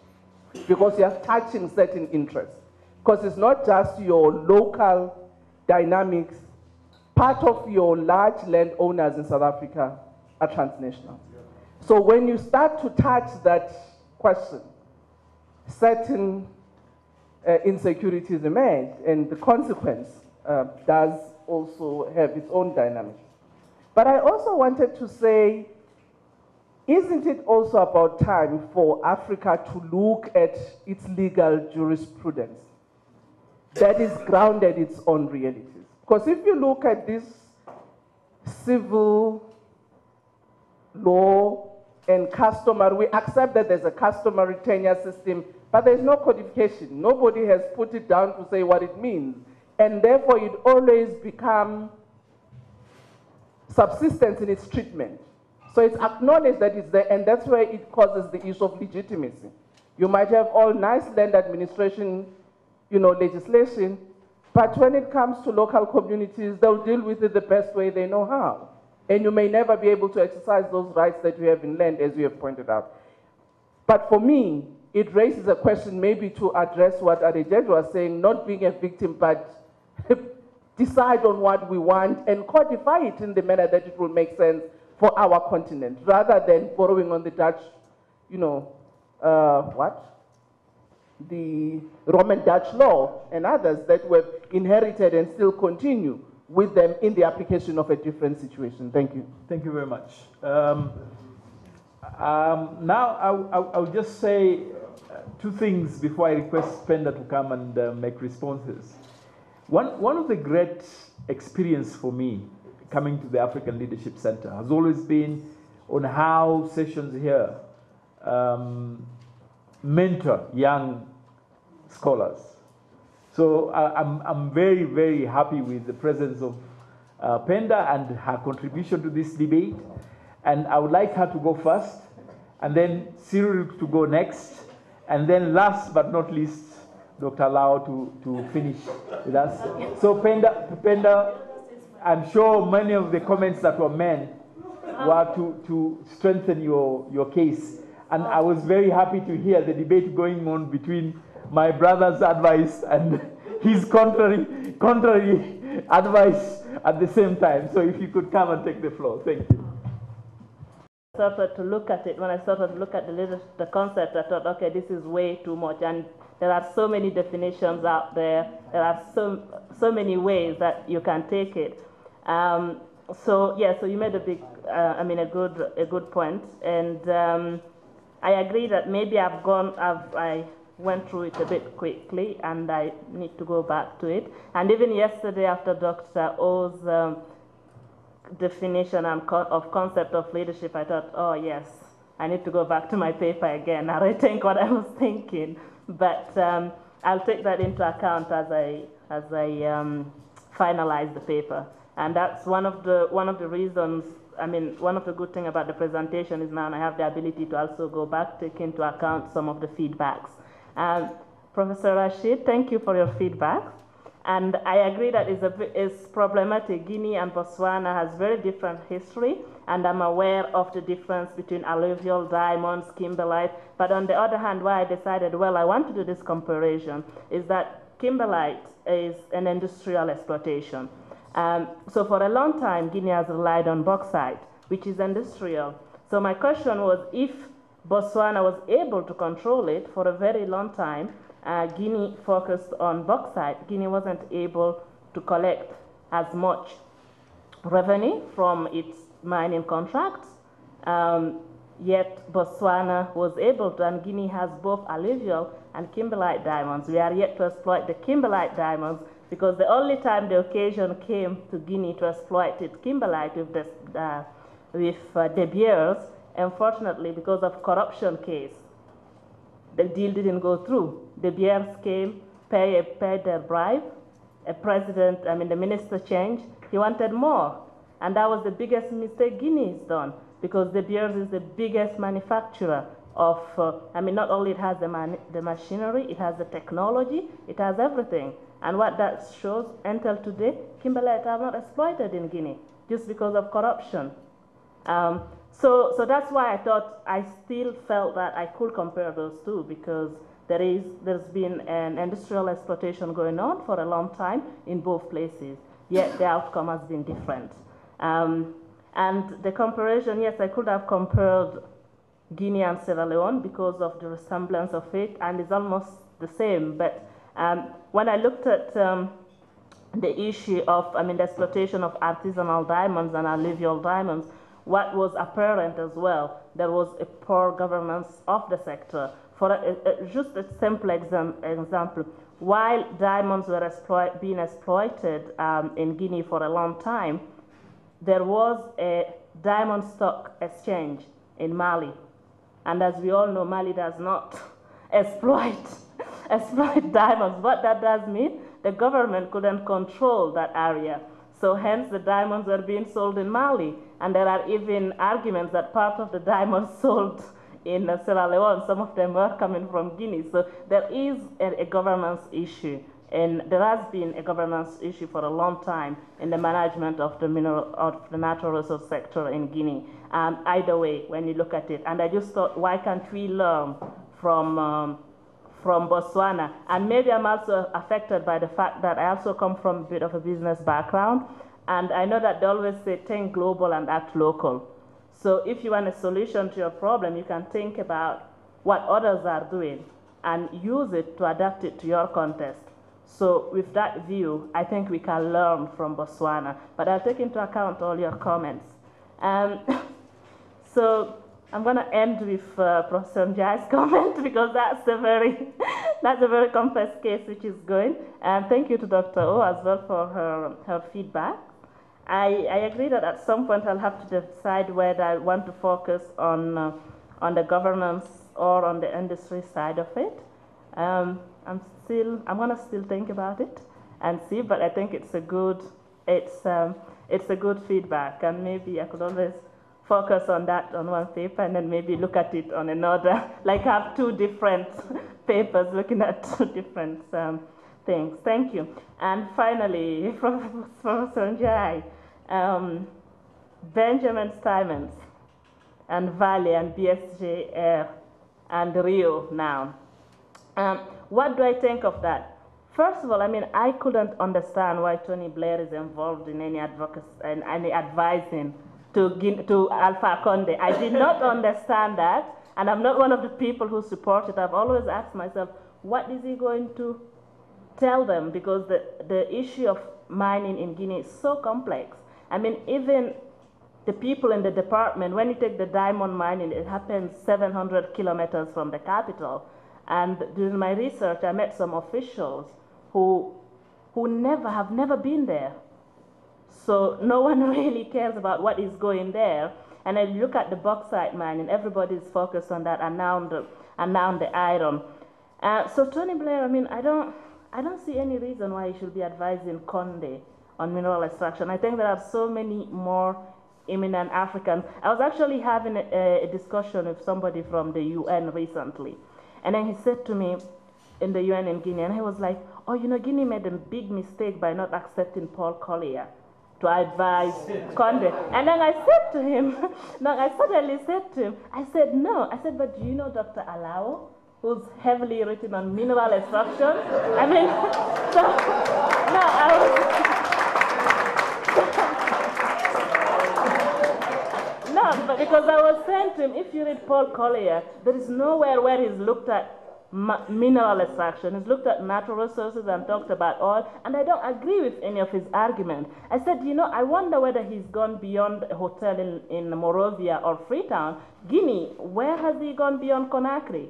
Because you are touching certain interests. Because it's not just your local dynamics. Part of your large landowners in South Africa are transnational. So when you start to touch that question, certain insecurities emerge, and the consequence does also have its own dynamics. But I also wanted to say, isn't it also about time for Africa to look at its legal jurisprudence that is grounded in its own realities? Because if you look at this civil law and customary. We accept that there's a customary tenure system, but there's no codification. Nobody has put it down to say what it means. And therefore, it always becomes subsistence in its treatment. So it's acknowledged that it's there, and that's where it causes the issue of legitimacy. You might have all nice land administration, legislation, but when it comes to local communities, they'll deal with it the best way they know how. And you may never be able to exercise those rights that you have in land, as you have pointed out. But for me, it raises a question maybe to address what Adejeju was saying, not being a victim, but decide on what we want and codify it in the manner that it will make sense for our continent, rather than borrowing on the Dutch, the Roman Dutch law and others that were inherited and still continue with them in the application of a different situation. Thank you. Thank you very much. Now I'll just say two things before I request Penda to come and make responses. One of the great experience for me coming to the African Leadership Center has always been on how sessions here mentor young scholars. So I'm very, very happy with the presence of Penda and her contribution to this debate. And I would like her to go first, and then Cyril to go next, and then last but not least, Dr. Alao to finish with us. So Penda, I'm sure many of the comments that were made were to strengthen your case. And I was very happy to hear the debate going on between my brother's advice and his contrary advice at the same time. So if you could come and take the floor. Thank you. Started to look at it, when I started to look at the concept, I thought, okay, this is way too much. And there are so many definitions out there. There are so many ways that you can take it. So you made a big, a good point. And I agree that maybe I went through it a bit quickly, and I need to go back to it. And even yesterday, after Dr. O's definition of concept of leadership, I thought, oh yes, I need to go back to my paper again and rethink what I was thinking. But I'll take that into account as I finalize the paper. And that's one of the reasons. One of the good things about the presentation is now I have the ability to also go back, take into account some of the feedbacks. Professor Rashid, thank you for your feedback. And I agree that it's problematic. Guinea and Botswana has very different history, and I'm aware of the difference between alluvial diamonds, kimberlite. But on the other hand, why I decided, well, I want to do this comparison, is that kimberlite is an industrial exploitation. So for a long time, Guinea has relied on bauxite, which is industrial. So my question was, if Botswana was able to control it for a very long time, Guinea focused on bauxite. Guinea wasn't able to collect as much revenue from its mining contracts, yet Botswana was able to, and Guinea has both alluvial and kimberlite diamonds. We are yet to exploit the kimberlite diamonds, because the only time the occasion came to Guinea to exploit its kimberlite with De Beers, unfortunately, because of corruption case, the deal didn't go through. De Beers came, paid their bribe. The minister changed. He wanted more. And that was the biggest mistake Guinea has done, because De Beers is the biggest manufacturer of, not only it has the machinery, it has the technology, it has everything. And what that shows, until today, kimberlite are not exploited in Guinea, just because of corruption. So that's why I still felt that I could compare those two, because there's been an industrial exploitation going on for a long time in both places, yet the outcome has been different. And the comparison, yes, I could have compared Guinea and Sierra Leone because of the resemblance of it, and it's almost the same. But when I looked at the issue of, the exploitation of artisanal diamonds and alluvial diamonds, what was apparent as well, there was a poor governance of the sector. For just a simple example, while diamonds were being exploited in Guinea for a long time, there was a diamond stock exchange in Mali. And as we all know, Mali does not exploit diamonds. What that does mean, the government couldn't control that area. So hence the diamonds were being sold in Mali. And there are even arguments that part of the diamonds sold in Siera Leone, some of them were coming from Guinea. So there is a governance issue. And there has been a governance issue for a long time in the management of the natural resource sector in Guinea. Either way, when you look at it, and I just thought, why can't we learn from Botswana? And maybe I'm also affected by the fact that I also come from a bit of a business background, and I know that they always say think global and act local. So if you want a solution to your problem, you can think about what others are doing and use it to adapt it to your context. So with that view, I think we can learn from Botswana, but I'll take into account all your comments. So I'm going to end with Professor Njai's comment because that's a very complex case which is going. And thank you to Dr. O as well for her feedback. I agree that at some point I'll have to decide whether I want to focus on the governance or on the industry side of it. I'm going to still think about it and see, but I think it's a good feedback, and maybe I could always focus on that on one paper and then maybe look at it on another, like have two different papers looking at two different things. Thank you. And finally, Professor Njai, Benjamin Stymens and Valley and BSJ Air and Rio now. What do I think of that? First of all, I mean, I couldn't understand why Tony Blair is involved in any advocacy and any advising to Alpha Conde. I did not understand that, and I'm not one of the people who support it. I've always asked myself, what is he going to tell them? Because the issue of mining in Guinea is so complex. I mean, even the people in the department, when you take the diamond mining, it happens 700 kilometers from the capital. And during my research, I met some officials who have never been there. So no one really cares about what is going there. And I look at the bauxite mining, everybody's focused on that, and now the iron. So Tony Blair, I mean, I don't see any reason why he should be advising Conde on mineral extraction. I think there are so many more eminent Africans. I was actually having a discussion with somebody from the UN recently. And then he said to me in the UN in Guinea, and he was like, oh, you know, Guinea made a big mistake by not accepting Paul Collier to advise Conde. And then I said to him, I suddenly said to him, I said, no. I said, but do you know Dr. Alao, who's heavily written on mineral extraction? I mean, so, no, I was... No, but because I was saying to him, if you read Paul Collier, there is nowhere where he's looked at mineral extraction. He's looked at natural resources and talked about oil, and I don't agree with any of his arguments. I said, you know, I wonder whether he's gone beyond a hotel in Monrovia or Freetown. Guinea, where has he gone beyond Conakry?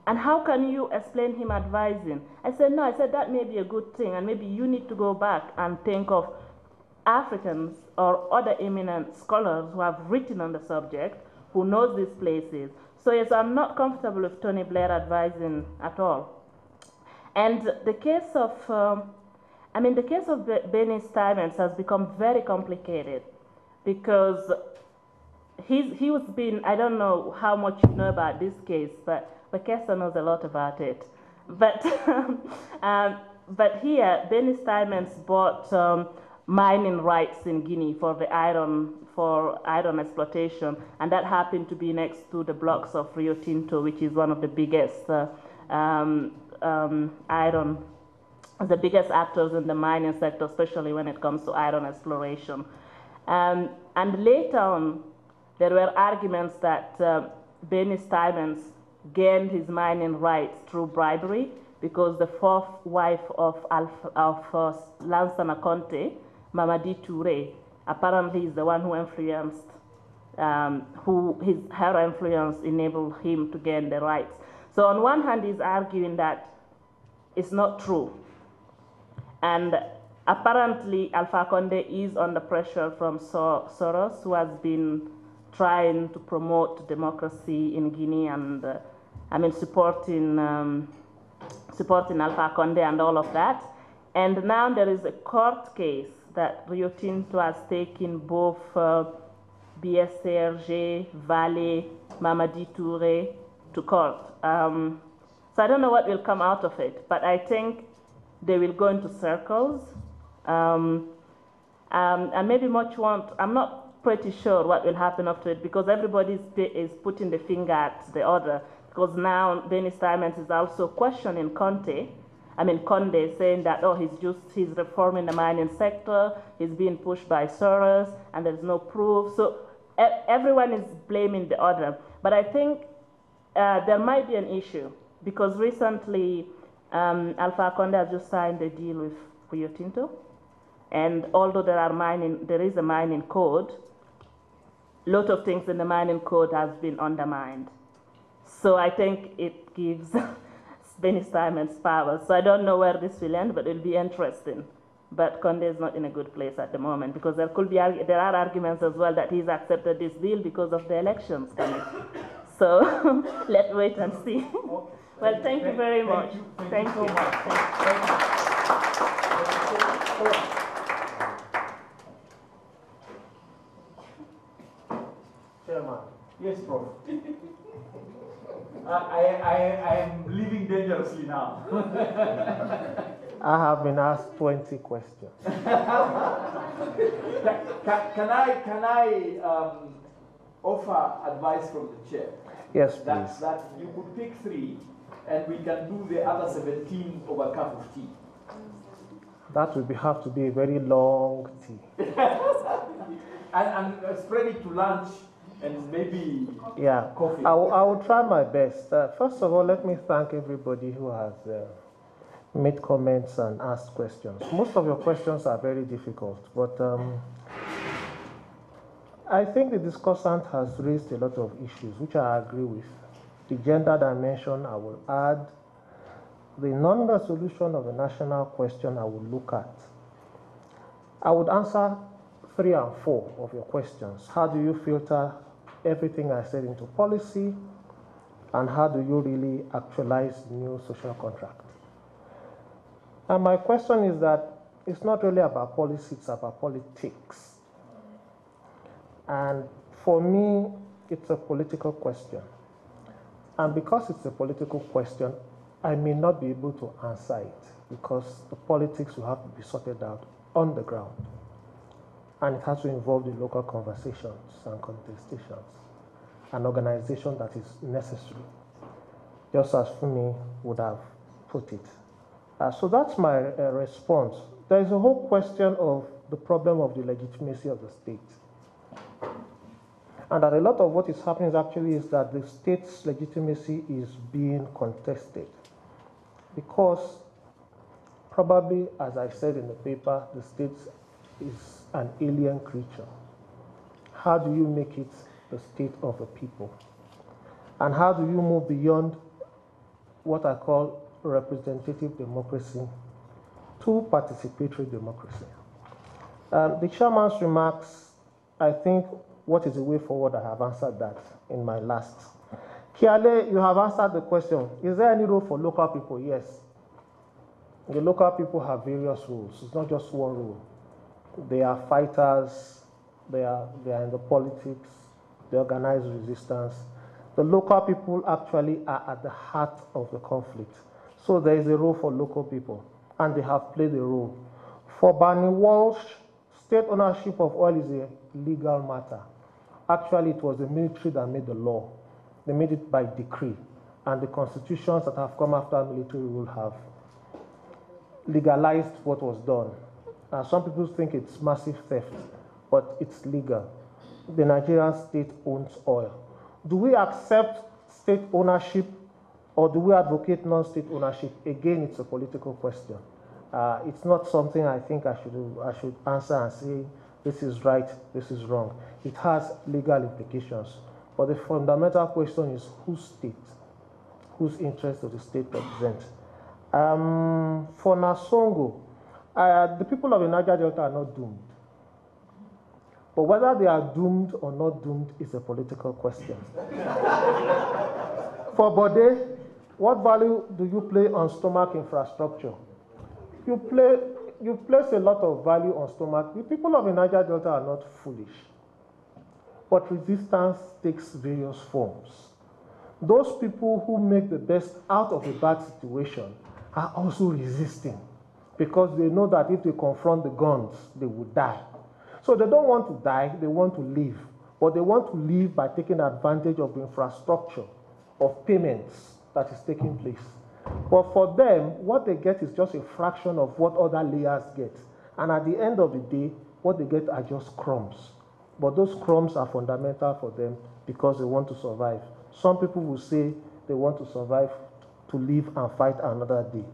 And how can you explain him advising? I said, no, I said that may be a good thing, and maybe you need to go back and think of Africans or other eminent scholars who have written on the subject, who knows these places. So yes, I'm not comfortable with Tony Blair advising at all. And the case of, the case of Benny Stymens has become very complicated because he was being, I don't know how much you know about this case, but Kessa knows a lot about it. But, but here, Benny Stymens bought mining rights in Guinea for the iron exploitation, and that happened to be next to the blocks of Rio Tinto, which is one of the biggest the biggest actors in the mining sector, especially when it comes to iron exploration. And later on, there were arguments that Benny Stymens gained his mining rights through bribery because the fourth wife of Lansana Conte, Mamadi Touré, apparently is the one who influenced, her influence enabled him to gain the rights. So on one hand, he's arguing that it's not true. And apparently Alpha Conde is under pressure from Soros, who has been trying to promote democracy in Guinea and supporting Alpha Conde and all of that. And now there is a court case that Rio Tinto has taken both BSCRG, Vale, Mamadi Touré to court. So I don't know what will come out of it, but I think they will go into circles. And maybe I'm not pretty sure what will happen after it, because everybody is putting the finger at the other. Because now Dennis Diamond is also questioning Conde, saying that, oh, he's reforming the mining sector, he's being pushed by Soros, and there's no proof. So everyone is blaming the other. But I think there might be an issue, because recently Alpha Conde has just signed a deal with Rio Tinto. And although there is a mining code, a lot of things in the mining code has been undermined. So I think it gives Dennis Diamond's power. So I don't know where this will end, but it'll be interesting. But Conde is not in a good place at the moment, because there are arguments as well that he's accepted this deal because of the elections coming. So let's wait and see. Well, thank you very much. Thank you. Chairman. Yes, Prof. I am living dangerously now. I have been asked 20 questions. Can I offer advice from the chair? Yes, please. That you could pick 3, and we can do the other 17 over a cup of tea. That will have to be a very long tea. and spread it to lunch and maybe coffee. I will try my best. First of all, let me thank everybody who has made comments and asked questions. Most of your questions are very difficult, but I think the discussant has raised a lot of issues, which I agree with. The gender dimension, I will add. The non-resolution of the national question, I will look at. I would answer 3 and 4 of your questions. How do you filter everything I said into policy, and how do you really actualize the new social contract? And my question is that it's not really about policy, it's about politics. And for me, it's a political question. And because it's a political question, I may not be able to answer it, because the politics will have to be sorted out on the ground. And it has to involve the local conversations and contestations, an organization that is necessary, just as Funmi would have put it. So that's my response. There is a whole question of the problem of the legitimacy of the state. And that a lot of what is happening is that the state's legitimacy is being contested. Because probably, as I said in the paper, the state is an alien creature. How do you make it the state of the people? And how do you move beyond what I call representative democracy to participatory democracy? The chairman's remarks, I think, what is the way forward? I have answered that in my last. Kiale, you have answered the question. Is there any role for local people? Yes. The local people have various roles. It's not just one role. They are fighters. They are in the politics. They organize resistance. The local people actually are at the heart of the conflict. So there is a role for local people, and they have played a role. For Barney Walsh, state ownership of oil is a legal matter. Actually, it was the military that made the law. They made it by decree, and the constitutions that have come after military rule have legalized what was done. Some people think it's massive theft, but it's legal. The Nigerian state owns oil. Do we accept state ownership, or do we advocate non-state ownership? Again, it's a political question. It's not something I think I should answer and say, this is right, this is wrong. It has legal implications. But the fundamental question is whose state, whose interest does the state represent? For Nasongo, The people of the Niger Delta are not doomed. But whether they are doomed or not doomed is a political question. For Bode, what value do you place on stomach infrastructure? You place a lot of value on stomach. The people of the Niger Delta are not foolish. But resistance takes various forms. Those people who make the best out of a bad situation are also resisting because they know that if they confront the guns, they will die. So they don't want to die, they want to live. But they want to live by taking advantage of the infrastructure of payments that is taking place. But for them, what they get is just a fraction of what other layers get. And at the end of the day, what they get are just crumbs. But those crumbs are fundamental for them because they want to survive. Some people will say they want to survive to live and fight another day.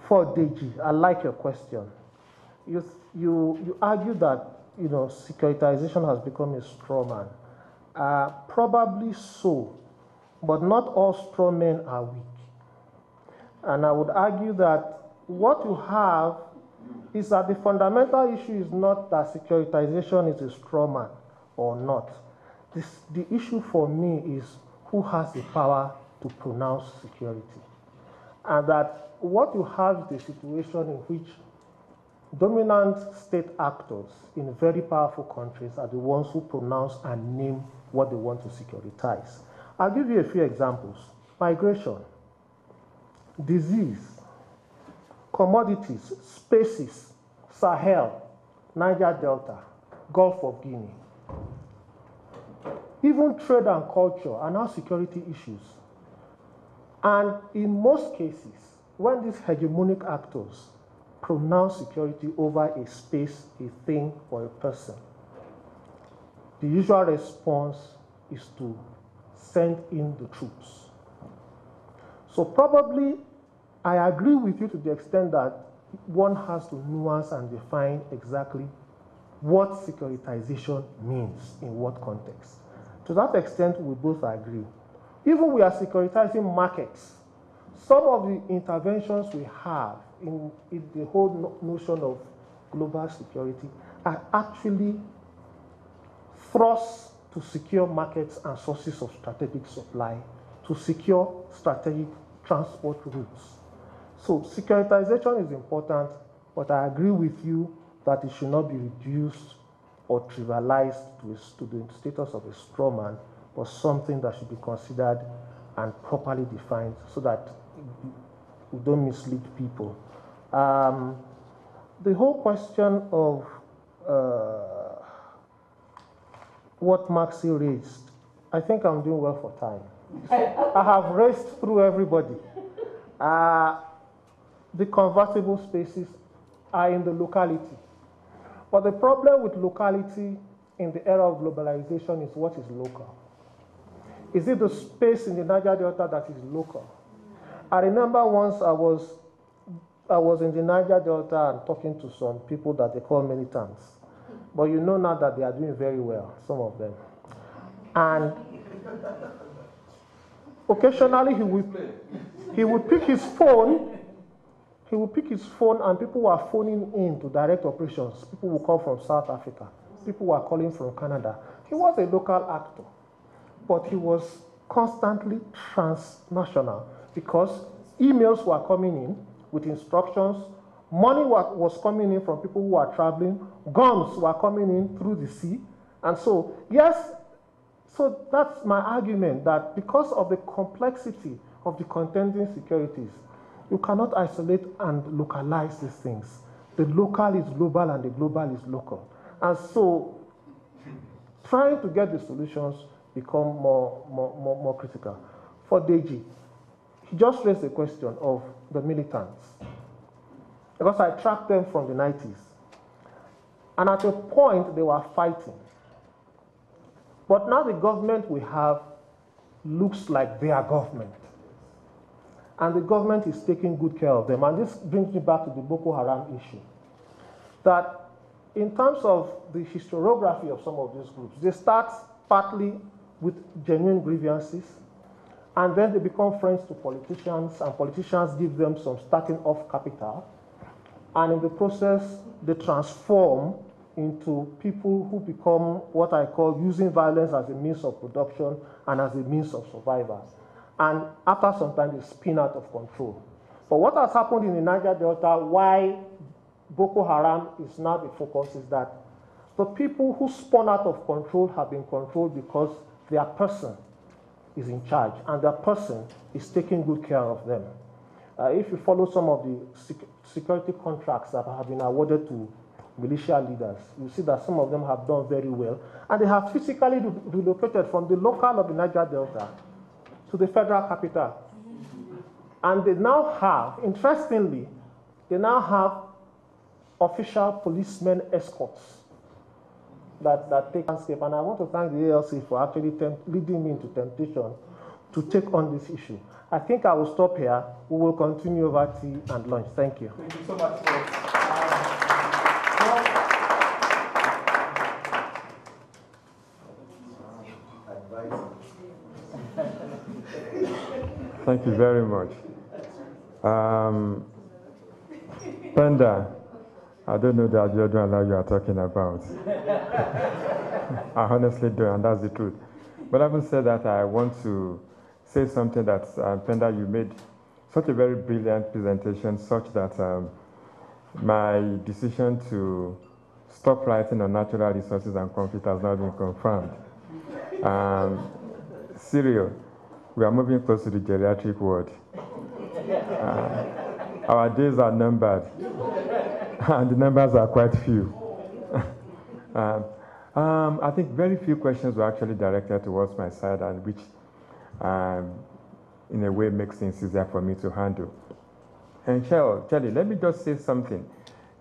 For Deji, I like your question. You argue that securitization has become a straw man. Probably so, but not all straw men are weak. And I would argue that what you have is that the fundamental issue is not that securitization is a straw man or not. The issue for me is who has the power to pronounce security. And that what you have is a situation in which dominant state actors in very powerful countries are the ones who pronounce and name what they want to securitize. I'll give you a few examples. Migration, disease, commodities, spaces, Sahel, Niger Delta, Gulf of Guinea. Even trade and culture are now security issues. And in most cases, when these hegemonic actors pronounce security over a space, a thing, or a person, the usual response is to send in the troops. So probably I agree with you to the extent that one has to nuance and define exactly what securitization means in what context. To that extent, we both agree. Even we are securitizing markets. Some of the interventions we have in the whole notion of global security are actually thrusts to secure markets and sources of strategic supply, to secure strategic transport routes. So securitization is important, but I agree with you that it should not be reduced or trivialized to the status of a straw man, but something that should be considered and properly defined so that we don't mislead people. The whole question of what Maxi raised, I think I'm doing well for time. I have raced through everybody. The convertible spaces are in the locality. But the problem with locality in the era of globalization is what is local. Is it the space in the Niger Delta that is local? I remember once I was in the Niger Delta and talking to some people that they call militants. But you know now that they are doing very well, some of them. And occasionally he would pick his phone. He would pick his phone and people were phoning in to direct operations. People would come from South Africa. People were calling from Canada. He was a local actor, but he was constantly transnational because emails were coming in with instructions, money was coming in from people who were traveling, guns were coming in through the sea. And so, yes, so that's my argument, that because of the complexity of the contending securities, you cannot isolate and localize these things. The local is global and the global is local. And so trying to get the solutions become more critical. For Deji, he just raised the question of the militants. Because I tracked them from the 90s. And at a point, they were fighting. But now the government we have looks like their government. And the government is taking good care of them. And this brings me back to the Boko Haram issue. That in terms of the historiography of some of these groups, they start partly with genuine grievances, and then they become friends to politicians, and politicians give them some starting off capital. and in the process, they transform into people who become what I call using violence as a means of production and as a means of survival. And after some time, they spin out of control. But what has happened in the Niger Delta, why Boko Haram is now the focus, is that the people who spun out of control have been controlled because their person is in charge, and their person is taking good care of them. If you follow some of the security contracts that have been awarded to militia leaders, you see that some of them have done very well, and they have physically relocated from the local of the Niger Delta to the federal capital. And they now have, interestingly, they now have official policemen escorts that take landscape. And I want to thank the ALC for actually leading me into temptation to take on this issue. I think I will stop here. We will continue over tea and lunch. Thank you. Thank you so much, folks. Thank you very much. Penda, I don't know the Abiodun Alao you are talking about. I honestly don't, and that's the truth. But having said that, I want to say something that, Penda, you made such a very brilliant presentation, such that my decision to stop writing on natural resources and conflict has not been confirmed. Cyril, we are moving close to the geriatric ward. Our days are numbered, and the numbers are quite few. I think very few questions were actually directed towards my side, and which, in a way, makes things easier for me to handle. And Charlie, let me just say something.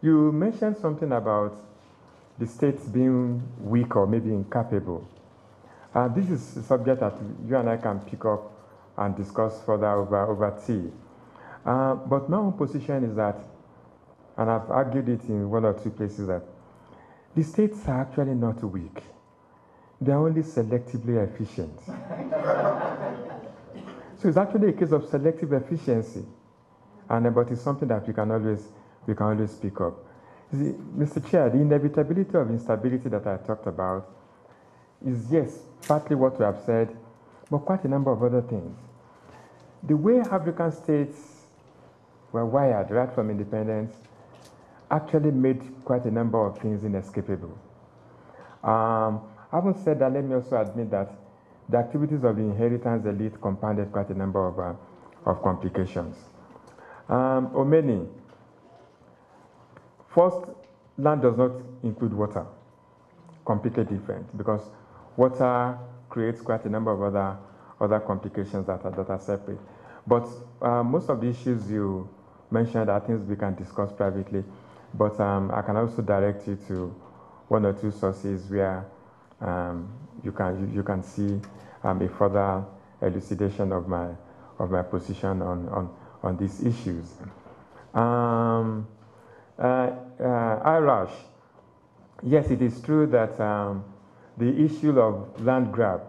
You mentioned something about the states being weak or maybe incapable. This is a subject that you and I can pick up and discuss further over tea. But my own position is that, and I've argued it in one or two places, that the states are actually not weak. They are only selectively efficient. So it's actually a case of selective efficiency, but it's something that we can always pick up. See, Mr. Chair, the inevitability of instability that I talked about is, yes, partly what we have said, but quite a number of other things. The way African states were wired right from independence actually made quite a number of things inescapable. Having said that, let me also admit that the activities of the inheritance elite compounded quite a number of complications. Omeni, first, land does not include water. Completely different, because water creates quite a number of other complications that are separate. But most of the issues you mentioned are things we can discuss privately. But I can also direct you to one or two sources where you can see a further elucidation of my position on these issues. Irash, yes, it is true that the issue of land grab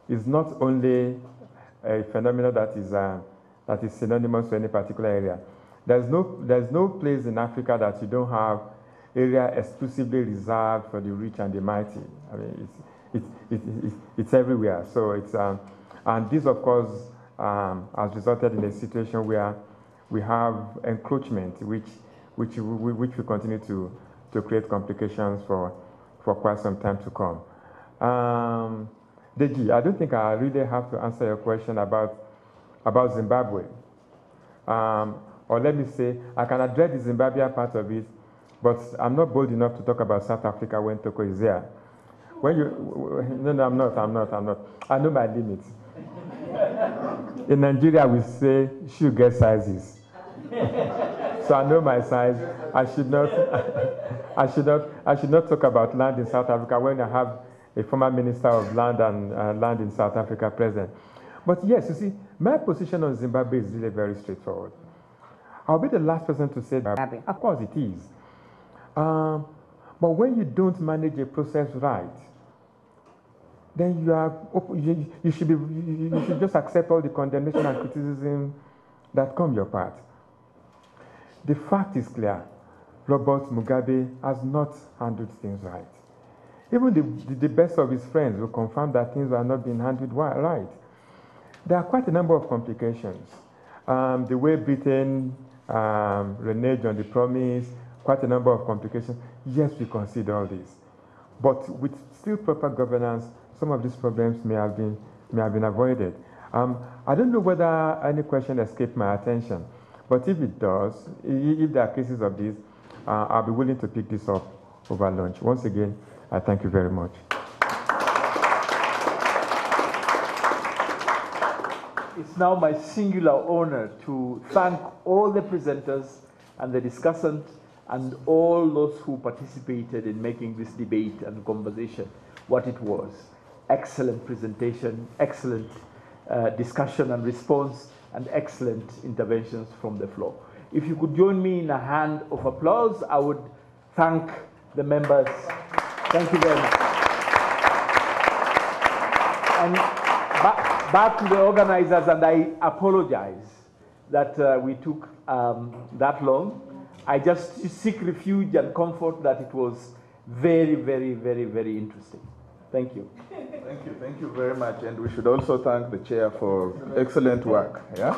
is not only a phenomenon that is synonymous to any particular area. There's no place in Africa that you don't have area exclusively reserved for the rich and the mighty. I mean, it's everywhere. So it's and this, of course, has resulted in a situation where we have encroachment, which will continue to create complications for quite some time to come. Deji, I don't think I really have to answer your question about Zimbabwe. Or let me say, I can address the Zimbabwean part of it, but I'm not bold enough to talk about South Africa when Toko is there. No, I'm not. I know my limits. In Nigeria, we say sugar sizes. So I know my size. I should not talk about land in South Africa when I have a former minister of land and land in South Africa present. But yes, you see, my position on Zimbabwe is really very straightforward. I'll be the last person to say that. Of course it is. But when you don't manage a process right, then you should just accept all the condemnation and criticism that come your path. The fact is clear. Robert Mugabe has not handled things right. Even the best of his friends will confirm that things are not being handled right. There are quite a number of complications. The way Britain reneged on the promise, quite a number of complications. Yes, we consider all this. But with still proper governance, some of these problems may have been avoided. I don't know whether any question escaped my attention, but if it does, if there are cases of this, I'll be willing to pick this up over lunch. Once again, I thank you very much. It's now my singular honor to thank all the presenters and the discussants and all those who participated in making this debate and conversation what it was. Excellent presentation, excellent discussion and response, and excellent interventions from the floor. If you could join me in a hand of applause, I would thank the members. Thank you very much. And back to the organizers, and I apologize that we took that long. I just seek refuge and comfort that it was very, very, very, very interesting. Thank you. Thank you very much. And we should also thank the chair for excellent work. Yeah?